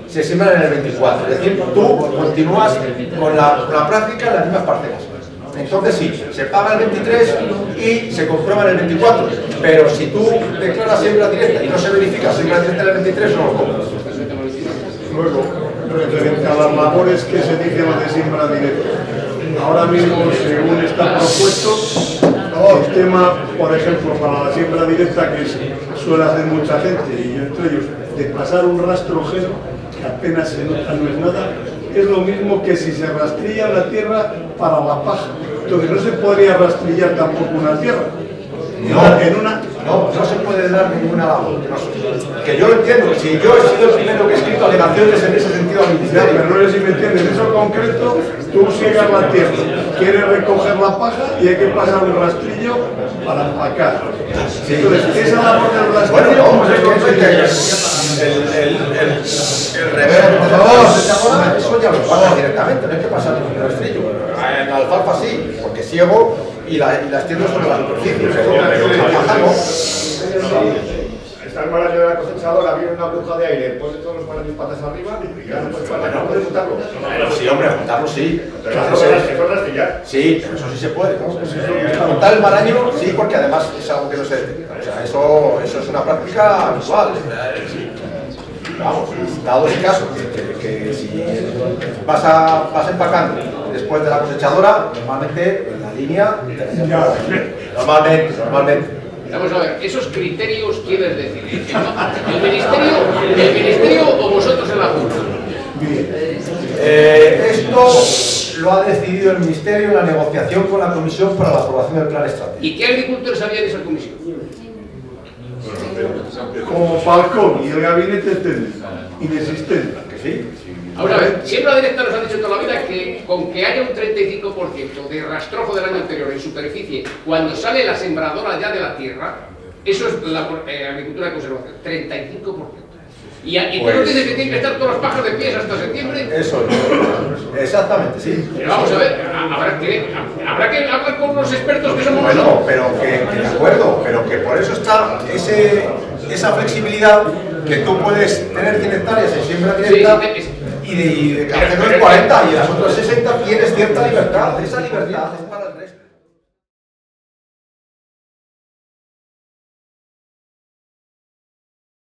Speaker 1: se siembran en el 24. Es decir, tú continúas con la práctica en las mismas parcelas. Entonces sí, se paga el 23 y se comprueba en el 24. Pero si tú declaras siembra directa y no se verifica siembra directa en el 23, no lo compras.
Speaker 14: Luego, referente a las labores que se dicen de siembra directa. Ahora mismo, según está propuesto, el tema, por ejemplo, para la siembra directa que suele hacer mucha gente, y entre ellos, de pasar un rastrojero, que apenas se nota, no es nada, es lo mismo que si se rastrilla la tierra para la paja. Entonces no se podría rastrillar tampoco una tierra.
Speaker 1: No se puede dar ninguna labor. Que yo lo entiendo, si yo he sido el primero que he escrito alegaciones en ese sentido al ministerio.
Speaker 14: Pero no sé si me entiendes, en eso concreto, tú siegas la tierra, quieres recoger la paja y hay que pasar un rastrillo para empacar. Entonces, esa labor del rastrillo, ¿cómo se consigue?
Speaker 1: El revés, por favor, eso ya lo pasa directamente, no hay que pasar ningún rastrillo. En la alfalfa sí, porque ciego y las tiendas sobre la superficie, pero la paja no.
Speaker 10: Está el manager de la cosechadora, viene una bruja de aire, pone todos los managers patas arriba y ya no puede juntarlo.
Speaker 1: Sí, hombre, juntarlo sí.
Speaker 10: Pero eso es rastrillar.
Speaker 1: Sí, pero eso sí se puede. Juntar el maraño, sí, porque además es algo que no se detecta. O sea, eso es una práctica habitual. Vamos, dado el caso que si vas empacando después de la cosechadora, normalmente en la línea, normalmente.
Speaker 3: Vamos a ver, esos criterios, ¿quién les decide? ¿El ministerio o vosotros en la Junta?
Speaker 1: Esto lo ha decidido el ministerio en la negociación con la comisión para la aprobación del plan estratégico.
Speaker 3: ¿Y qué agricultores había en esa comisión?
Speaker 14: Como Falcón y el gabinete técnico, inexistente.
Speaker 1: Que sí.
Speaker 3: Ahora, a ver, siembra directa nos han dicho toda la vida que con que haya un 35% de rastrojo del año anterior en superficie, cuando sale la sembradora ya de la tierra, eso es la agricultura de conservación, 35%. Y tú no dices que tienen que estar todas las pajas de pies hasta septiembre.
Speaker 1: Eso es, exactamente, sí.
Speaker 3: Pero vamos a ver, habrá que hablar con los expertos que somos
Speaker 1: nosotros.
Speaker 3: Bueno,
Speaker 1: pero que de acuerdo, pero que por eso está esa flexibilidad que tú puedes tener 100 hectáreas en siembra directa y de hacerlo en 40 y en las otras 60 tienes cierta libertad. Esa libertad es